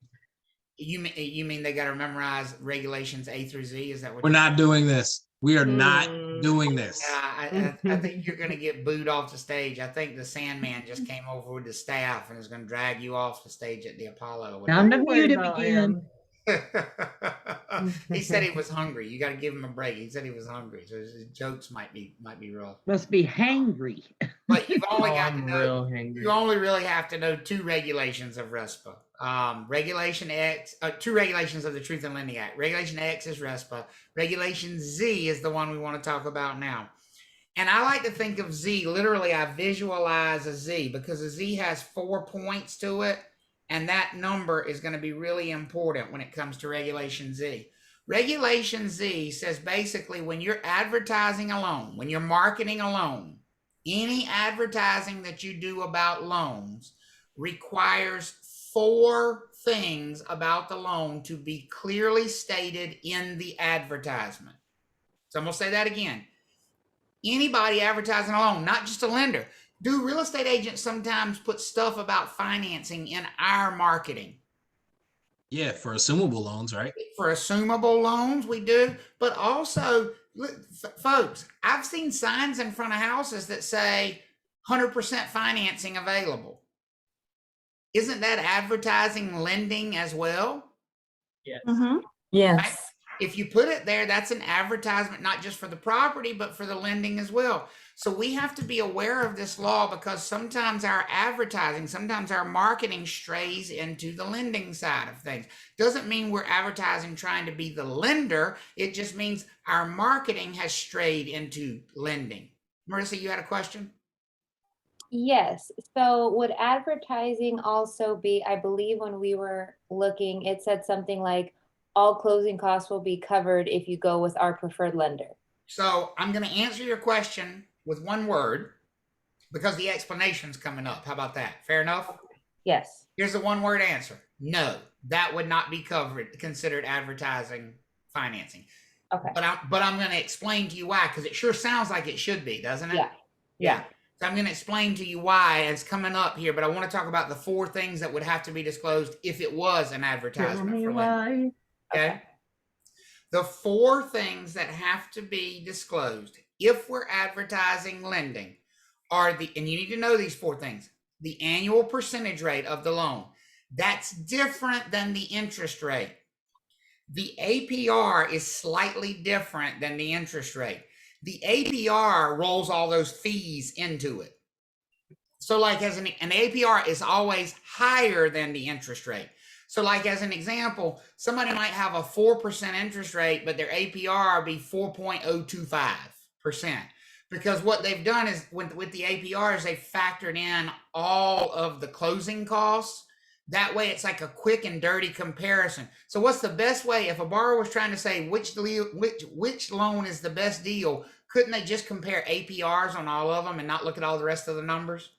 You mean they got to memorize regulations A through Z? Is that what We're not doing this. We are not doing this. Yeah, I think you're going to get booed off the stage. I think the Sandman just came over with the staff and is going to drag you off the stage at the Apollo. Time to mute him again. He said he was hungry. You got to give him a break. He said he was hungry, so his jokes might be rough. Must be hangry. But you've only got to I'm know. real hungry. You only really have to know two regulations of Respa. Regulation X, two regulations of the Truth in Lending Act. Regulation X is Respa. Regulation Z is the one we want to talk about now. And I like to think of Z, literally I visualize a Z because a Z has 4 points to it. And that number is going to be really important when it comes to Regulation Z. Regulation Z says basically when you're advertising a loan, when you're marketing a loan, any advertising that you do about loans requires 4 things about the loan to be clearly stated in the advertisement. So I'm going to say that again. Anybody advertising a loan, not just a lender. Do real estate agents sometimes put stuff about financing in our marketing? Yeah, for assumable loans, right? For assumable loans, we do. But also, folks, I've seen signs in front of houses that say 100% financing available. Isn't that advertising lending as well? Yes. Yes. Right? If you put it there, that's an advertisement, not just for the property, but for the lending as well. So we have to be aware of this law because sometimes our advertising, sometimes our marketing strays into the lending side of things. Doesn't mean we're advertising trying to be the lender. It just means our marketing has strayed into lending. Marissa, you had a question? Yes. So would advertising also be, I believe when we were looking, it said something like all closing costs will be covered if you go with our preferred lender. So I'm going to answer your question with one word because the explanation's coming up. How about that? Fair enough? Yes. Here's the one word answer. No, that would not be considered advertising financing. Okay. But I'm going to explain to you why, because it sure sounds like it should be, doesn't it? Yeah. Yeah. So I'm going to explain to you why it's coming up here, but I want to talk about the 4 things that would have to be disclosed if it was an advertisement for lending. Okay. The 4 things that have to be disclosed if we're advertising lending are and you need to know these 4 things. The annual percentage rate of the loan. That's different than the interest rate. The APR is slightly different than the interest rate. The APR rolls all those fees into it. So like as an APR is always higher than the interest rate. So like as an example, somebody might have a 4% interest rate, but their APR be 4.025%. Because what they've done is with the APRs, they've factored in all of the closing costs. That way it's like a quick and dirty comparison. So what's the best way if a borrower was trying to say which loan is the best deal, couldn't they just compare APRs on all of them and not look at all the rest of the numbers?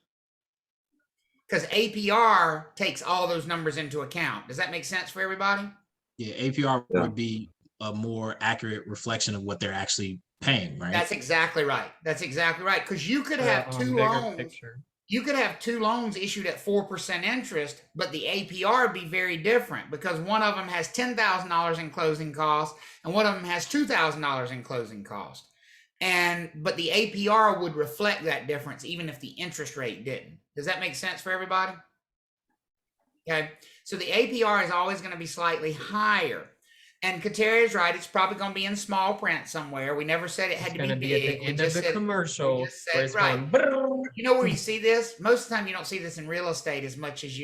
Because APR takes all those numbers into account. Does that make sense for everybody? Yeah, APR would be a more accurate reflection of what they're actually paying, right? That's exactly right. That's exactly right. Because you could have 2 loans. Picture. You could have 2 loans issued at 4% interest, but the APR be very different because one of them has $10,000 in closing costs and one of them has $2,000 in closing costs. But the APR would reflect that difference even if the interest rate didn't. Does that make sense for everybody? Okay. So the APR is always going to be slightly higher. And Kateria is right. It's probably going to be in small print somewhere. We never said it had to be big. At the end of the commercial. We just said, right. You know where you see this? Most of the time you don't see this in real estate as much as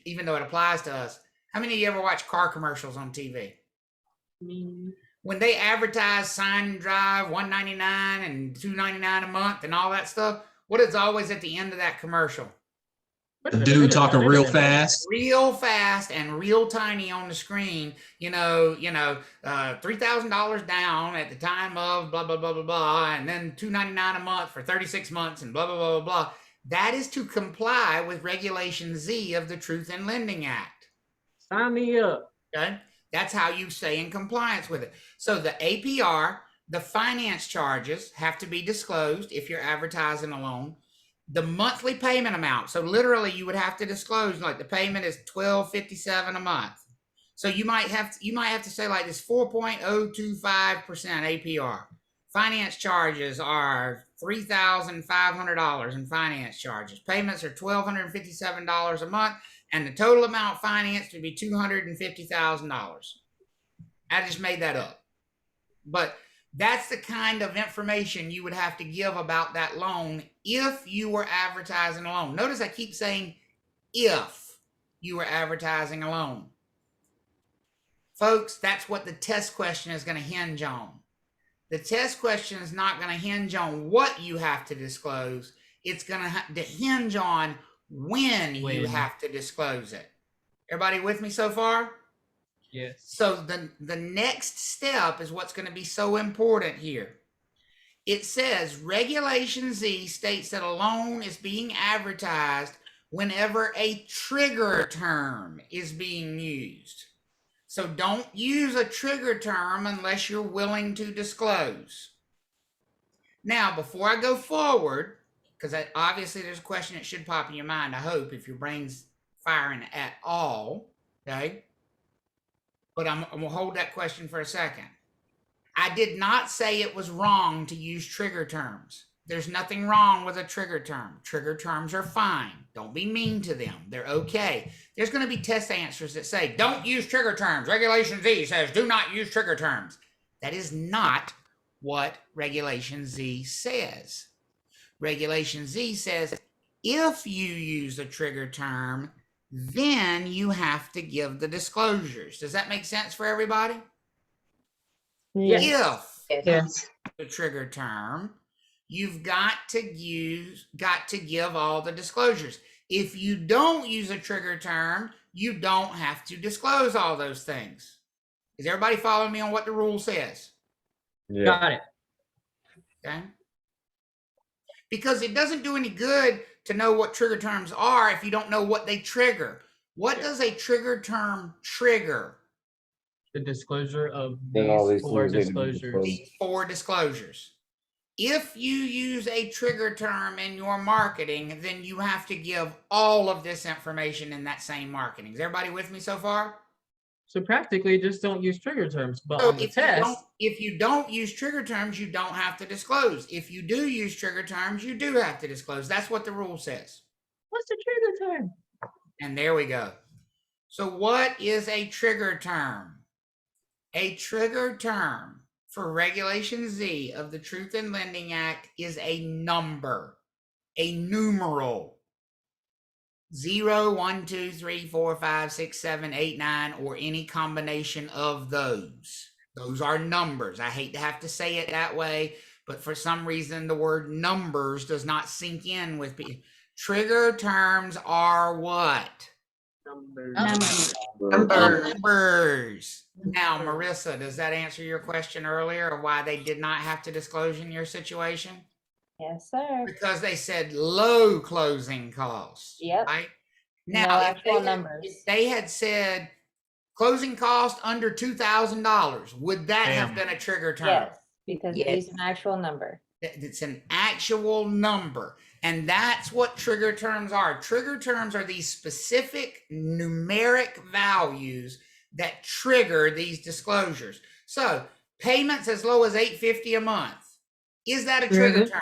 even though it applies to us. How many of you ever watch car commercials on TV? When they advertise sign and drive $199 and $299 a month and all that stuff, what is always at the end of that commercial? The dude talking real fast And real tiny on the screen, $3,000 down at the time of blah, blah, blah, blah, blah, and then $299 a month for 36 months and blah, blah, blah, blah, blah. That is to comply with Regulation Z of the Truth in Lending Act. Sign me up. Okay. That's how you stay in compliance with it. So the APR, the finance charges have to be disclosed if you're advertising a loan. The monthly payment amount. So literally you would have to disclose like the payment is $12.57 a month. So you might have to say like this 4.025% APR. Finance charges are $3,500 in finance charges. Payments are $1,257 a month, and the total amount financed would be $250,000. I just made that up. But that's the kind of information you would have to give about that loan if you were advertising a loan. Notice I keep saying if you were advertising a loan. Folks, that's what the test question is going to hinge on. The test question is not going to hinge on what you have to disclose. It's going to hinge on when you have to disclose it. Everybody with me so far? Yes. So the next step is what's going to be so important here. It says Regulation Z states that a loan is being advertised whenever a trigger term is being used. So don't use a trigger term unless you're willing to disclose. Now, before I go forward, because obviously there's a question that should pop in your mind, I hope, if your brain's firing at all, okay? But I'm going to hold that question for a second. I did not say it was wrong to use trigger terms. There's nothing wrong with a trigger term. Trigger terms are fine. Don't be mean to them. They're okay. There's going to be test answers that say, don't use trigger terms. Regulation Z says, do not use trigger terms. That is not what Regulation Z says. Regulation Z says, if you use a trigger term, then you have to give the disclosures. Does that make sense for everybody? Yes. If Yes. the trigger term, you've got to give all the disclosures. If you don't use a trigger term, you don't have to disclose all those things. Is everybody following me on what the rule says? Yeah. Got it. Okay. Because it doesn't do any good to know what trigger terms are if you don't know what they trigger. What does a trigger term trigger? The disclosure of Then all these these four things need to be disclosures. These 4 disclosures. If you use a trigger term in your marketing, then you have to give all of this information in that same marketing. Is everybody with me so far? So practically, just don't use trigger terms. But So on the test, if you don't use trigger terms, you don't have to disclose. If you do use trigger terms, you do have to disclose. That's what the rule says. what's the trigger term? And there we go. So what is a trigger term? A trigger term for Regulation Z of the Truth in Lending Act is a number, a numeral. 0, 1, 2, 3, 4, 5, 6, 7, 8, 9, or any combination of those. Those are numbers. I hate to have to say it that way, but for some reason the word numbers does not sink in with people. Trigger terms are what? Numbers. Numbers. Now, Marissa, does that answer your question earlier of why they did not have to disclose in your situation? Yes, sir. Because they said low closing costs. Yep. Right? No Now, actual numbers. if they had said closing cost under $2,000, would that have been a trigger term? Yes, because Yes. it's an actual number. It's an actual number. And that's what trigger terms are. Trigger terms are these specific numeric values that trigger these disclosures. So payments as low as $850 a month. Is that a trigger term?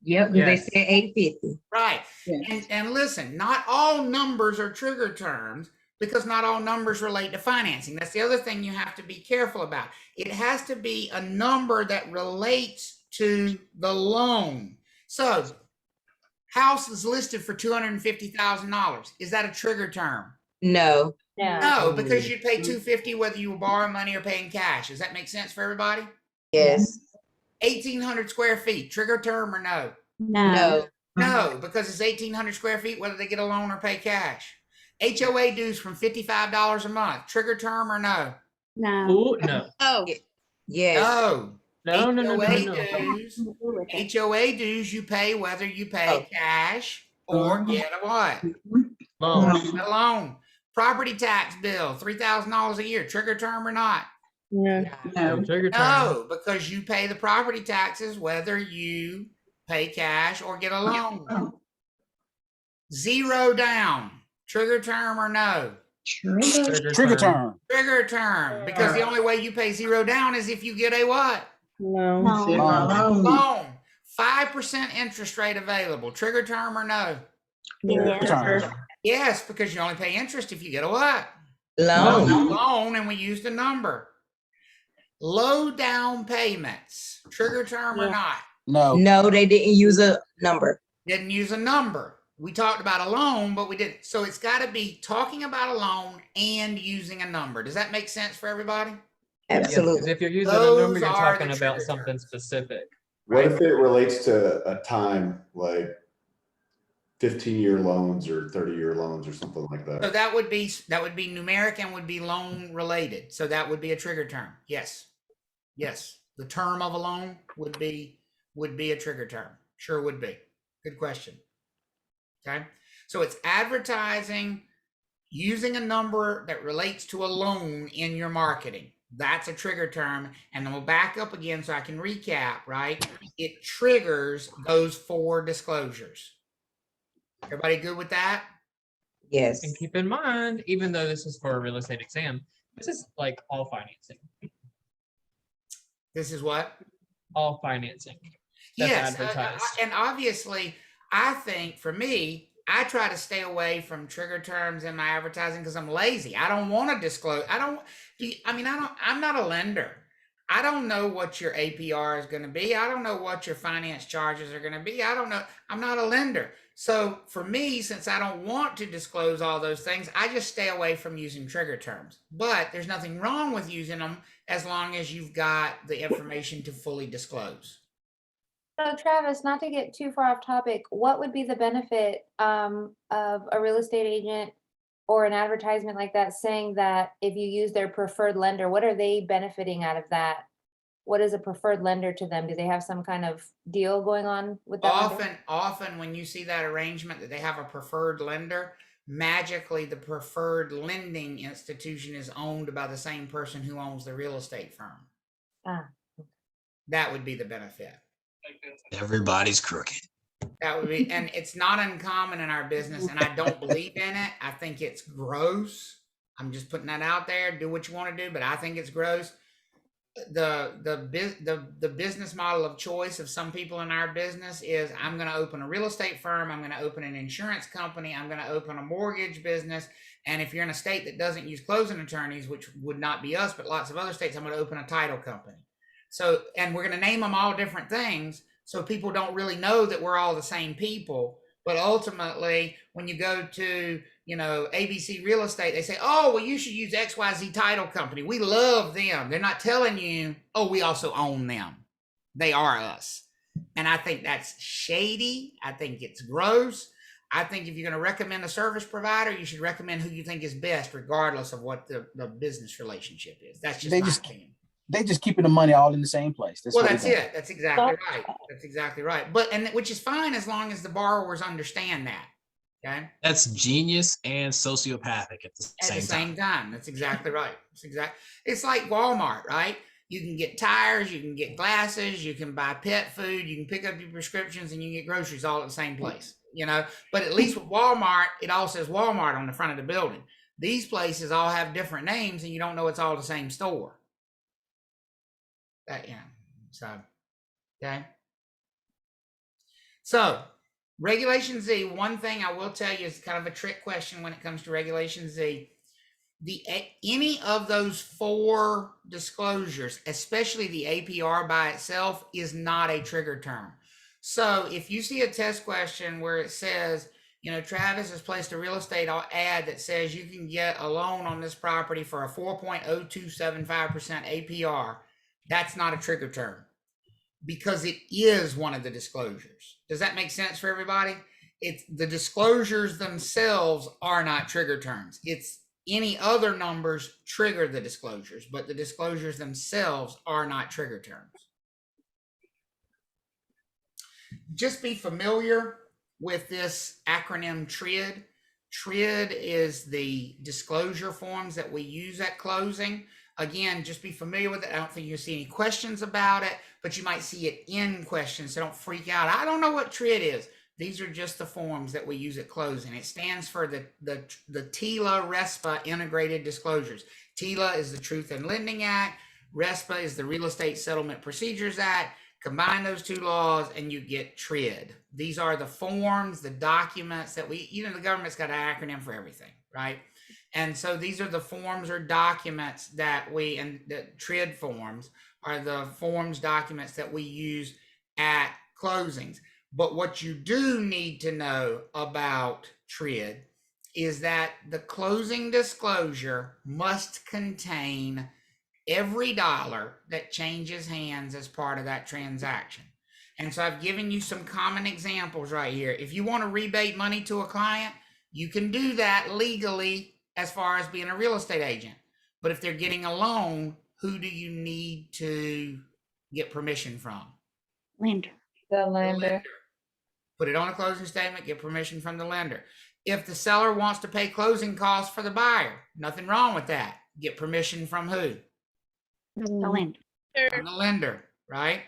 Yep, Yes. they said 850. Right. Yes. And listen, not all numbers are trigger terms because not all numbers relate to financing. That's the other thing you have to be careful about. It has to be a number that relates to the loan. So, house is listed for $250,000. Is that a trigger term? No. No. No, because you pay $250 whether you borrow money or paying cash. Does that make sense for everybody? Yes. 1,800 square feet, trigger term or no? No. No, because it's 1,800 square feet whether they get a loan or pay cash. HOA dues from $55 a month, trigger term or no? Ooh, no. Oh. Yes. No. No. HOA dues you pay whether you pay cash or get a what? Loan. A loan. Property tax bill, $3,000 a year, trigger term or not? No. Trigger term. No, because you pay the property taxes whether you pay cash or get a loan. 0 down, trigger term or no? Trigger term. Trigger term, because the only way you pay 0 down is if you get a what? Loan. 5% interest rate available, trigger term or no? Trigger term. Yes, because you only pay interest if you get a what? Loan. Loan, and we used a number. Low down payments, trigger term or not? No. No, they didn't use a number. Didn't use a number. We talked about a loan, but we didn't. So it's got to be talking about a loan and using a number. Does that make sense for everybody? Absolutely. Because if you're using Those a number, you're are talking the about trigger something terms. specific. What if it relates to a time like 15-year loans or 30-year loans or something like So that? that would be numeric and would be loan related. So that would be a trigger term. Yes. The term of a loan would be a trigger term. Sure would be. Good question. Okay. So it's advertising using a number that relates to a loan in your marketing. That's a trigger term. And then we'll back up again so I can recap, right? It triggers those 4 disclosures. Everybody good with that? Yes. And keep in mind, even though this is for a real estate exam, this is like all financing. This is what? All financing. that's Yes, advertised. and obviously, I think for me, I try to stay away from trigger terms in my advertising because I'm lazy. I don't want to disclose. I don't. I mean, I don't. I'm not a lender. I don't know what your APR is going to be. I don't know what your finance charges are going to be. I don't know. I'm not a lender. So for me, since I don't want to disclose all those things, I just stay away from using trigger terms. But there's nothing wrong with using them as long as you've got the information to fully disclose. So Travis, not to get too far off topic, what would be the benefit of a real estate agent or an advertisement like that saying that if you use their preferred lender, what are they benefiting out of that? What is a preferred lender to them? Do they have some kind of deal going on with that lender? Often when you see that arrangement that they have a preferred lender, magically the preferred lending institution is owned by the same person who owns the real estate firm. Ah. That would be the benefit. Everybody's crooked. That would be, and it's not uncommon in our business, and I don't believe in it. I think it's gross. I'm just putting that out there. Do what you want to do, but I think it's gross. The business model of choice of some people in our business is I'm going to open a real estate firm, I'm going to open an insurance company, I'm going to open a mortgage business, and if you're in a state that doesn't use closing attorneys, which would not be us, but lots of other states, I'm going to open a title company. So, and we're going to name them all different things, so people don't really know that we're all the same people. But ultimately, when you go to, ABC Real Estate, they say, oh, well, you should use XYZ Title Company. We love them. They're not telling you, oh, we also own them. They are us. And I think that's shady. I think it's gross. I think if you're going to recommend a service provider, you should recommend who you think is best, regardless of what the business relationship is. That's just my opinion. They just keeping the money all in the same place. Well, that's it. That's exactly right. That's exactly right. But which is fine as long as the borrowers understand that. Okay. That's genius and sociopathic at the same time. That's exactly right. It's like Walmart, right? You can get tires, you can get glasses, you can buy pet food, you can pick up your prescriptions, and you can get groceries all at the same place. But at least with Walmart, it all says Walmart on the front of the building. These places all have different names, and you don't know it's all the same store. So Regulation Z, one thing I will tell you is kind of a trick question when it comes to Regulation Z. Any of those 4 disclosures, especially the APR by itself, is not a trigger term. So if you see a test question where it says, Travis has placed a real estate ad that says you can get a loan on this property for a 4.0275% APR, that's not a trigger term because it is one of the disclosures. Does that make sense for everybody? It's the disclosures themselves are not trigger terms. It's any other numbers trigger the disclosures, but the disclosures themselves are not trigger terms. Just be familiar with this acronym TRID. TRID is the disclosure forms that we use at closing. Again, just be familiar with it. I don't think you'll see any questions about it, but you might see it in questions, so don't freak out. I don't know what TRID is. These are just the forms that we use at closing. It stands for the TILA Respa Integrated Disclosures. TILA is the Truth in Lending Act. Respa is the Real Estate Settlement Procedures Act. Combine those 2 laws and you get TRID. These are the forms, the documents that the government's got an acronym for everything, right? And so these are the forms or documents that and the TRID forms are the forms, documents that we use at closings. But what you do need to know about TRID is that the closing disclosure must contain every dollar that changes hands as part of that transaction. And so I've given you some common examples right here. If you want to rebate money to a client, you can do that legally as far as being a real estate agent. But if they're getting a loan, who do you need to get permission from? Lender. The lender. Put it on a closing statement, get permission from the lender. If the seller wants to pay closing costs for the buyer, nothing wrong with that. Get permission from who? The lender. From the lender, right?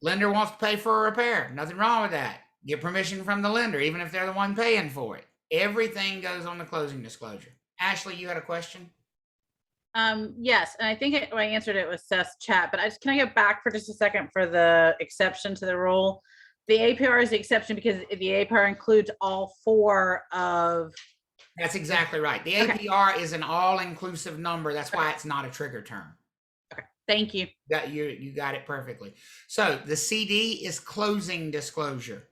Lender wants to pay for a repair, nothing wrong with that. Get permission from the lender, even if they're the one paying for it. Everything goes on the closing disclosure. Ashley, you had a question? Yes, and I think I answered it with Seth's chat, but can I go back for just a second for the exception to the rule? The APR is the exception because the APR includes all 4 of. That's exactly right. The Okay. APR is an all-inclusive number. That's why it's not a trigger term. Okay, thank you. You got it perfectly. So the CD is closing disclosure.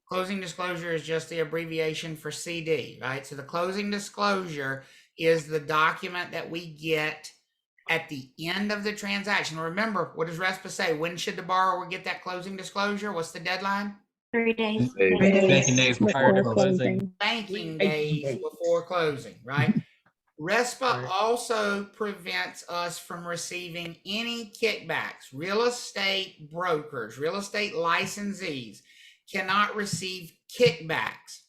Closing disclosure is just the abbreviation for CD, right? So the closing disclosure is the document that we get at the end of the transaction. Remember, what does Respa say? When should the borrower get that closing disclosure? What's the deadline? 3 days. Banking days prior to closing. Banking days before closing, right? Respa also prevents us from receiving any kickbacks. Real estate brokers, real estate licensees cannot receive kickbacks.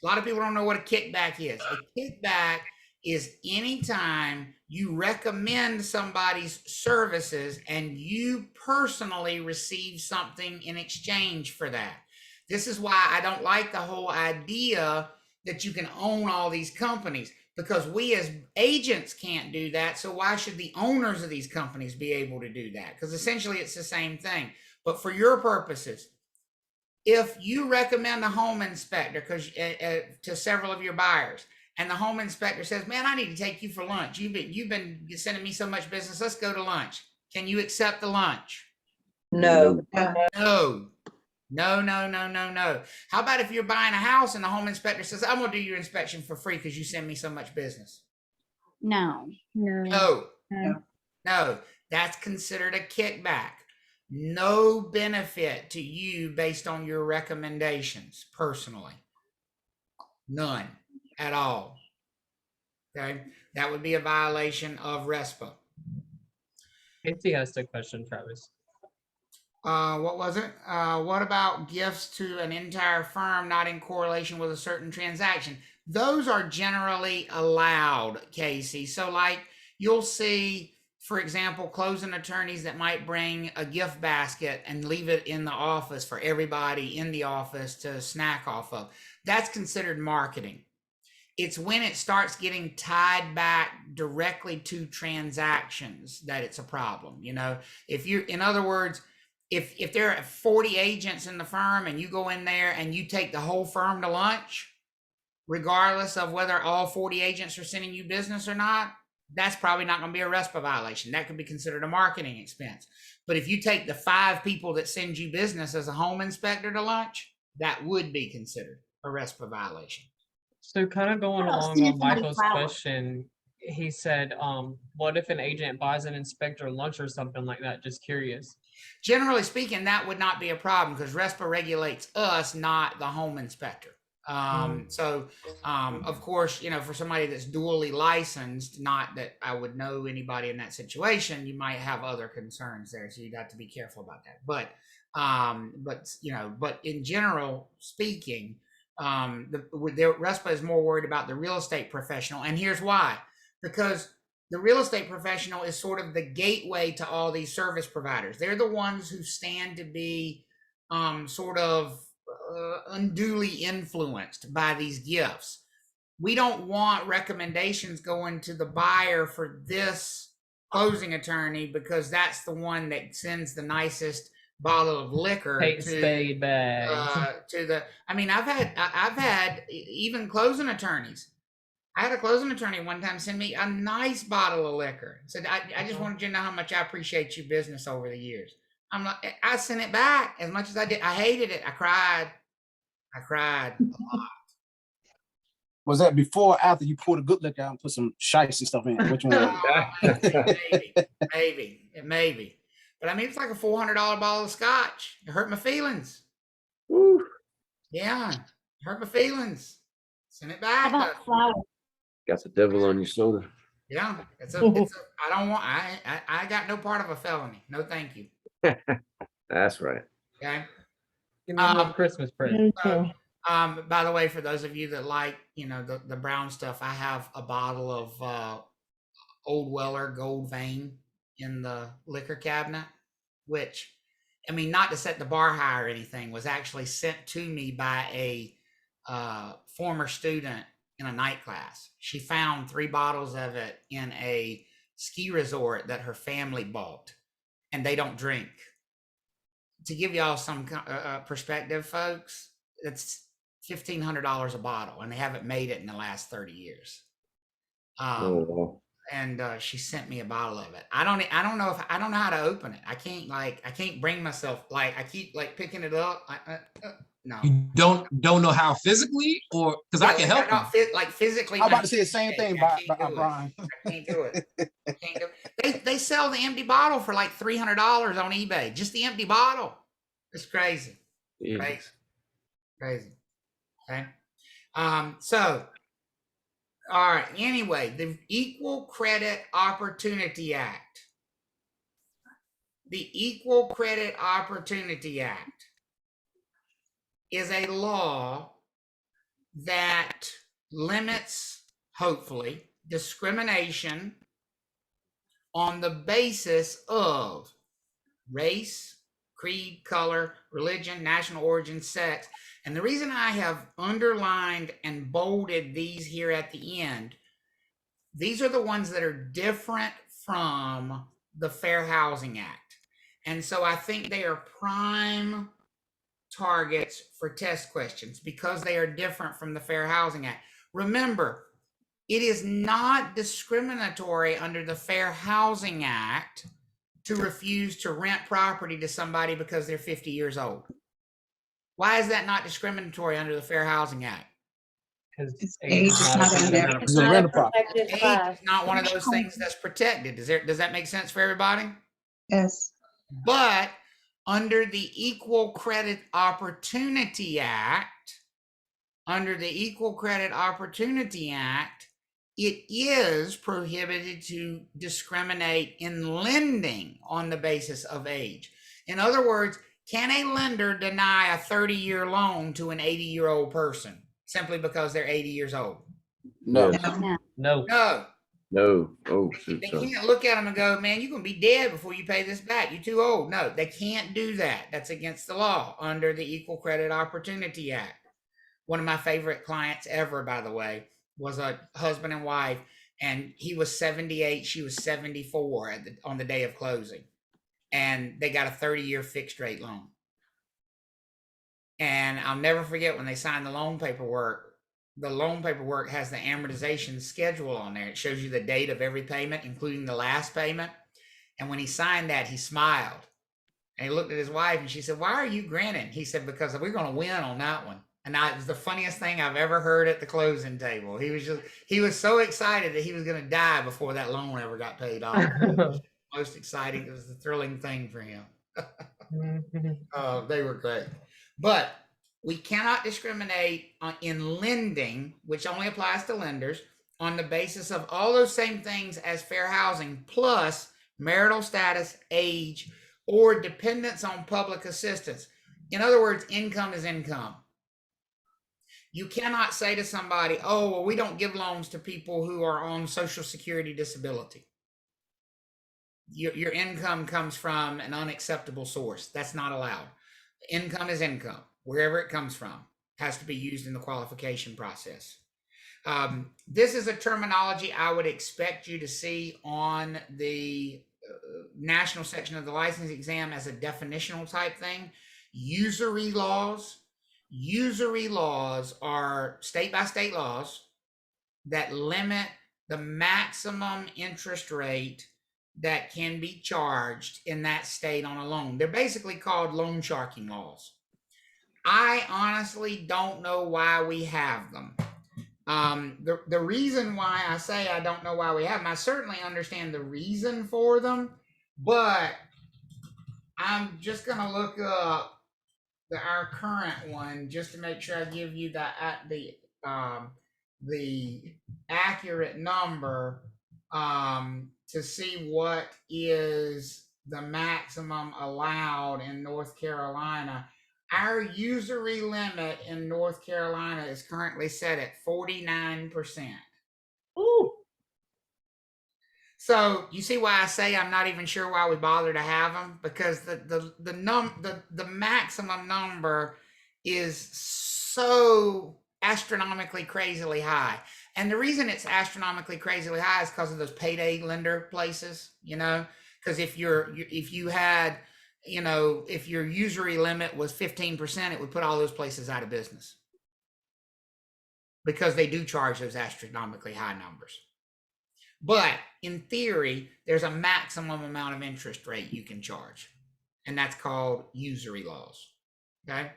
A lot of people don't know what a kickback is. A kickback is anytime you recommend somebody's services and you personally receive something in exchange for that. This is why I don't like the whole idea that you can own all these companies, because we as agents can't do that. So why should the owners of these companies be able to do that? Because essentially it's the same thing. But for your purposes, if you recommend a home inspector to several of your buyers, and the home inspector says, "Man, I need to take you for lunch. You've been sending me so much business. Let's go to lunch." Can you accept the lunch? No. No. How about if you're buying a house and the home inspector says, "I'm gonna do your inspection for free because you send me so much business"? No. No. That's considered a kickback. No benefit to you based on your recommendations personally. None at all. Okay, that would be a violation of Respa. Casey has a question, Travis. What was it? What about gifts to an entire firm not in correlation with a certain transaction? Those are generally allowed, Casey. So like you'll see, for example, closing attorneys that might bring a gift basket and leave it in the office for everybody in the office to snack off of. That's considered marketing. It's when it starts getting tied back directly to transactions that it's a problem. You know, in other words, if there are 40 agents in the firm and you go in there and you take the whole firm to lunch, regardless of whether all 40 agents are sending you business or not, that's probably not going to be a Respa violation. That could be considered a marketing expense. But if you take the 5 people that send you business as a home inspector to lunch, that would be considered a Respa violation. So kind of going along on Michael's question, he said, what if an agent buys an inspector lunch or something like that? Just curious. Generally speaking, that would not be a problem because Respa regulates us, not the home inspector. So, of course, you know, for somebody that's dually licensed, not that I would know anybody in that situation, you might have other concerns there. So you'd have to be careful about that. But in general speaking, Respa is more worried about the real estate professional. And here's why, because the real estate professional is sort of the gateway to all these service providers. They're the ones who stand to be sort of unduly influenced by these gifts. We don't want recommendations going to the buyer for this closing attorney because that's the one that sends the nicest bottle of liquor Kate Spade bag. I've had even closing attorneys. I had a closing attorney one time send me a nice bottle of liquor. Said, I just wanted you to know how much I appreciate your business over the years. I'm like, I sent it back as much as I did. I hated it. I cried a lot. Was that before or after you poured a good liquor out and put some shice and stuff in? Which one was it? Maybe. But I mean, it's like a $400 bottle of scotch. It hurt my feelings. Woo. Yeah, it hurt my feelings. Send it back. How about flowers? Got the devil on your shoulder. Yeah, I got no part of a felony. No, thank you. That's right. Okay. Give me a Christmas present. By the way, for those of you that like, you know, the brown stuff, I have a bottle of Old Weller Gold Vein in the liquor cabinet, which, I mean, not to set the bar high or anything, was actually sent to me by a former student in a night class. She found 3 bottles of it in a ski resort that her family bought, and they don't drink. To give y'all some perspective, folks, it's $1,500 a bottle, and they haven't made it in the last 30 years. Oh, wow. And she sent me a bottle of it. I don't know how to open it. I can't bring myself, like, I keep like picking it up. No. You don't know how physically, or because I can help you. Like physically. I'm about to say the same thing, I can't do it. Brian. I can't do it. I can't do it. They sell the empty bottle for like $300 on eBay. Just the empty bottle. It's crazy. Jesus. Crazy. Okay. So, all right. Anyway, the Equal Credit Opportunity Act. The Equal Credit Opportunity Act is a law that limits, hopefully, discrimination on the basis of race, creed, color, religion, national origin, sex. And the reason I have underlined and bolded these here at the end, these are the ones that are different from the Fair Housing Act. And so I think they are prime targets for test questions because they are different from the Fair Housing Act. Remember, it is not discriminatory under the Fair Housing Act to refuse to rent property to somebody because they're 50 years old. Why is that not discriminatory under the Fair Housing Act? Because age is not in there. It's not a protected Age class. is not one of those things that's protected. Does that make sense for everybody? Yes. But under the Equal Credit Opportunity Act, it is prohibited to discriminate in lending on the basis of age. In other words, can a lender deny a 30-year loan to an 80-year-old person simply because they're 80 years old? No. No. No. No. Oh, shoot. They Sorry. can't look at them and go, man, you're going to be dead before you pay this back. You're too old. No, they can't do that. That's against the law under the Equal Credit Opportunity Act. One of my favorite clients ever, by the way, was a husband and wife, and he was 78, she was 74 on the day of closing. And they got a 30-year fixed rate loan. And I'll never forget when they signed the loan paperwork has the amortization schedule on there. It shows you the date of every payment, including the last payment. And when he signed that, he smiled. And he looked at his wife and she said, "Why are you grinning?" He said, "Because we're going to win on that one." And it was the funniest thing I've ever heard at the closing table. He was so excited that he was going to die before that loan ever got paid off. It was the most exciting, it was the thrilling thing for him. They were great. But we cannot discriminate in lending, which only applies to lenders, on the basis of all those same things as fair housing, plus marital status, age, or dependence on public assistance. In other words, income is income. You cannot say to somebody, "Oh, well, we don't give loans to people who are on Social Security disability. Your income comes from an unacceptable source." That's not allowed. Income is income, wherever it comes from. Has to be used in the qualification process. This is a terminology I would expect you to see on the national section of the license exam as a definitional type thing. Usury laws. Usury laws are state by state laws that limit the maximum interest rate that can be charged in that state on a loan. They're basically called loan sharking laws. I honestly don't know why we have them. The reason why I say I don't know why we have them, I certainly understand the reason for them, but I'm just going to look up our current one just to make sure I give you the accurate number to see what is the maximum allowed in North Carolina. Our usury limit in North Carolina is currently set at 49%. Ooh. So you see why I say I'm not even sure why we bother to have them, because the maximum number is so astronomically crazily high. And the reason it's astronomically crazily high is because of those payday lender places, you know, because if you had, you know, if your usury limit was 15%, it would put all those places out of business because they do charge those astronomically high numbers. But in theory, there's a maximum amount of interest rate you can charge, and that's called usury laws. Okay.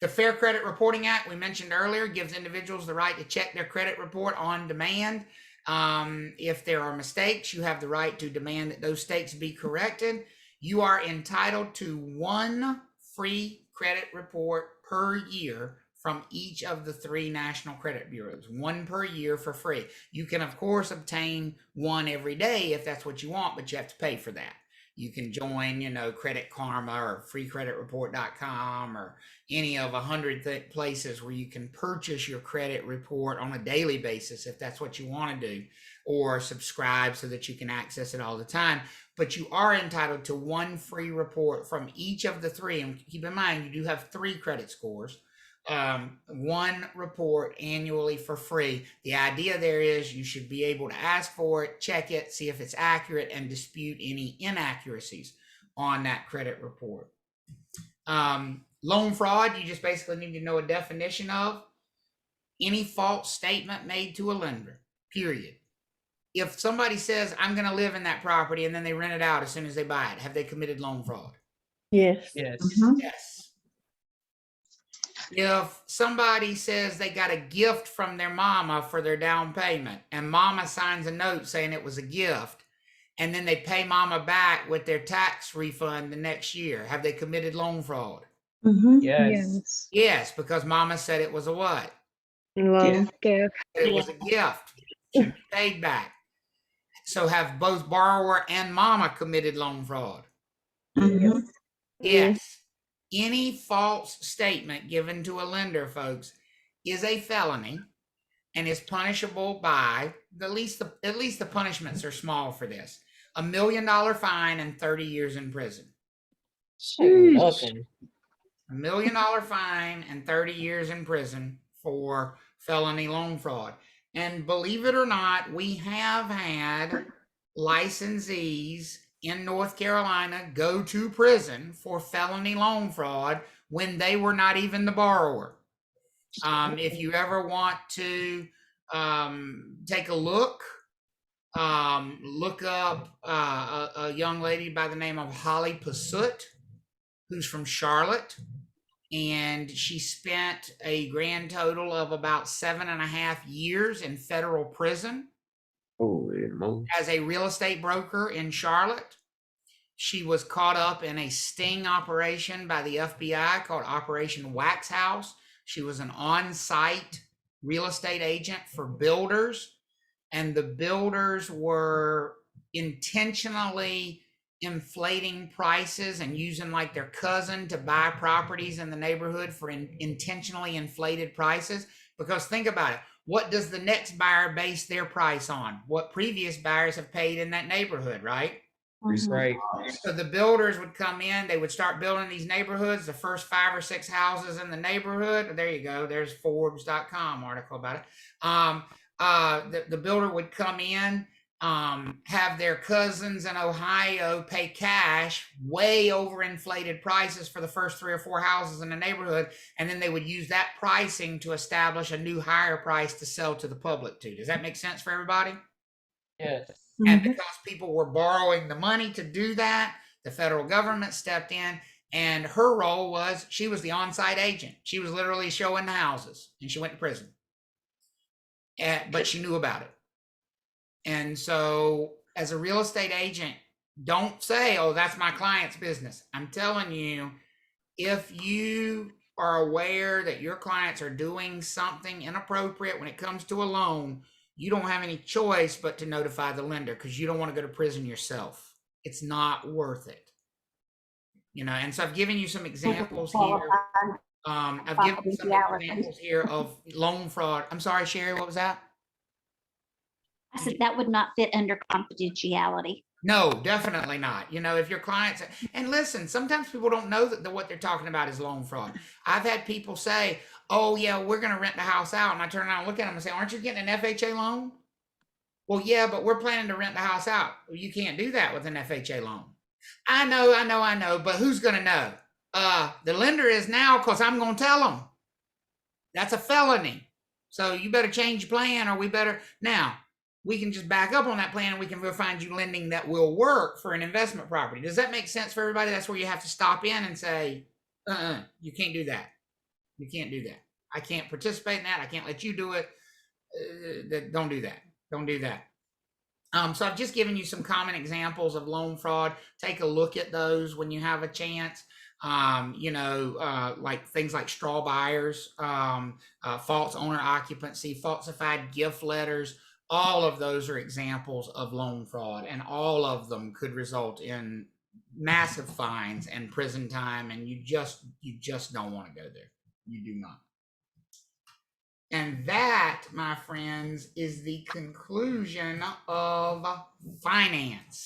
The Fair Credit Reporting Act we mentioned earlier gives individuals the right to check their credit report on demand. If there are mistakes, you have the right to demand that those mistakes be corrected. You are entitled to one free credit report per year from each of the 3 national credit bureaus, one per year for free. You can, of course, obtain one every day if that's what you want, but you have to pay for that. You can join, you know, Credit Karma or freecreditreport.com or any of 100 places where you can purchase your credit report on a daily basis if that's what you want to do, or subscribe so that you can access it all the time. But you are entitled to one free report from each of the 3. And keep in mind, you do have 3 credit scores. One report annually for free. The idea there is you should be able to ask for it, check it, see if it's accurate, and dispute any inaccuracies on that credit report. Loan fraud, you just basically need to know a definition of any false statement made to a lender, period. If somebody says, I'm going to live in that property, and then they rent it out as soon as they buy it, have they committed loan fraud? Yes. Yes. Yes. If somebody says they got a gift from their mama for their down payment, and mama signs a note saying it was a gift, and then they pay mama back with their tax refund the next year, have they committed loan fraud? Yes. Yes, because mama said it was a what? Loan gift. It was a gift. Should be paid back. So have both borrower and mama committed loan fraud? Yes. Any false statement given to a lender, folks, is a felony and is punishable by at least the punishments are small for this: $1 million fine and 30 years in prison. Nothing. $1 million fine and 30 years in prison for felony loan fraud. And believe it or not, we have had licensees in North Carolina go to prison for felony loan fraud when they were not even the borrower. If you ever want to take a look up a young lady by the name of Holly Pasut, who's from Charlotte, and she spent a grand total of about 7.5 years in federal prison. Holy moly. As a real estate broker in Charlotte. She was caught up in a sting operation by the FBI called Operation Wax House. She was an on-site real estate agent for builders, and the builders were intentionally inflating prices and using like their cousin to buy properties in the neighborhood for intentionally inflated prices. Because think about it. What does the next buyer base their price on? What previous buyers have paid in that neighborhood, right? Right. So the builders would come in, they would start building these neighborhoods, the first 5 or 6 houses in the neighborhood. There you go. There's Forbes.com article about it. The builder would come in, have their cousins in Ohio pay cash, way over inflated prices for the first 3 or 4 houses in the neighborhood. And then they would use that pricing to establish a new higher price to sell to the public too. Does that make sense for everybody? Yes. And because people were borrowing the money to do that, the federal government stepped in, and her role was she was the on-site agent. She was literally showing the houses, and she went to prison. But she knew about it. And so as a real estate agent, don't say, oh, that's my client's business. I'm telling you, if you are aware that your clients are doing something inappropriate when it comes to a loan, you don't have any choice but to notify the lender, because you don't want to go to prison yourself. It's not worth it. You know, and so I've given you some examples here. I've given you some examples here of loan fraud. I'm sorry, Sherry, what was that? I said that would not fit under confidentiality. No, definitely not. You know, if your clients, and listen, sometimes people don't know that what they're talking about is loan fraud. I've had people say, oh, yeah, we're going to rent the house out. And I turn around and look at them and say, aren't you getting an FHA loan? Well, yeah, but we're planning to rent the house out. Well, you can't do that with an FHA loan. I know, but who's going to know? The lender is now, because I'm going to tell them. That's a felony. So you better change your plan, or we better. Now, we can just back up on that plan and we can find you lending that will work for an investment property. Does that make sense for everybody? That's where you have to stop in and say, you can't do that. You can't do that. I can't participate in that. I can't let you do it. Don't do that. Don't do that. So I've just given you some common examples of loan fraud. Take a look at those when you have a chance. Like things like straw buyers, false owner occupancy, falsified gift letters. All of those are examples of loan fraud, and all of them could result in massive fines and prison time. And you just don't want to go there. You do not. And that, my friends, is the conclusion of finance.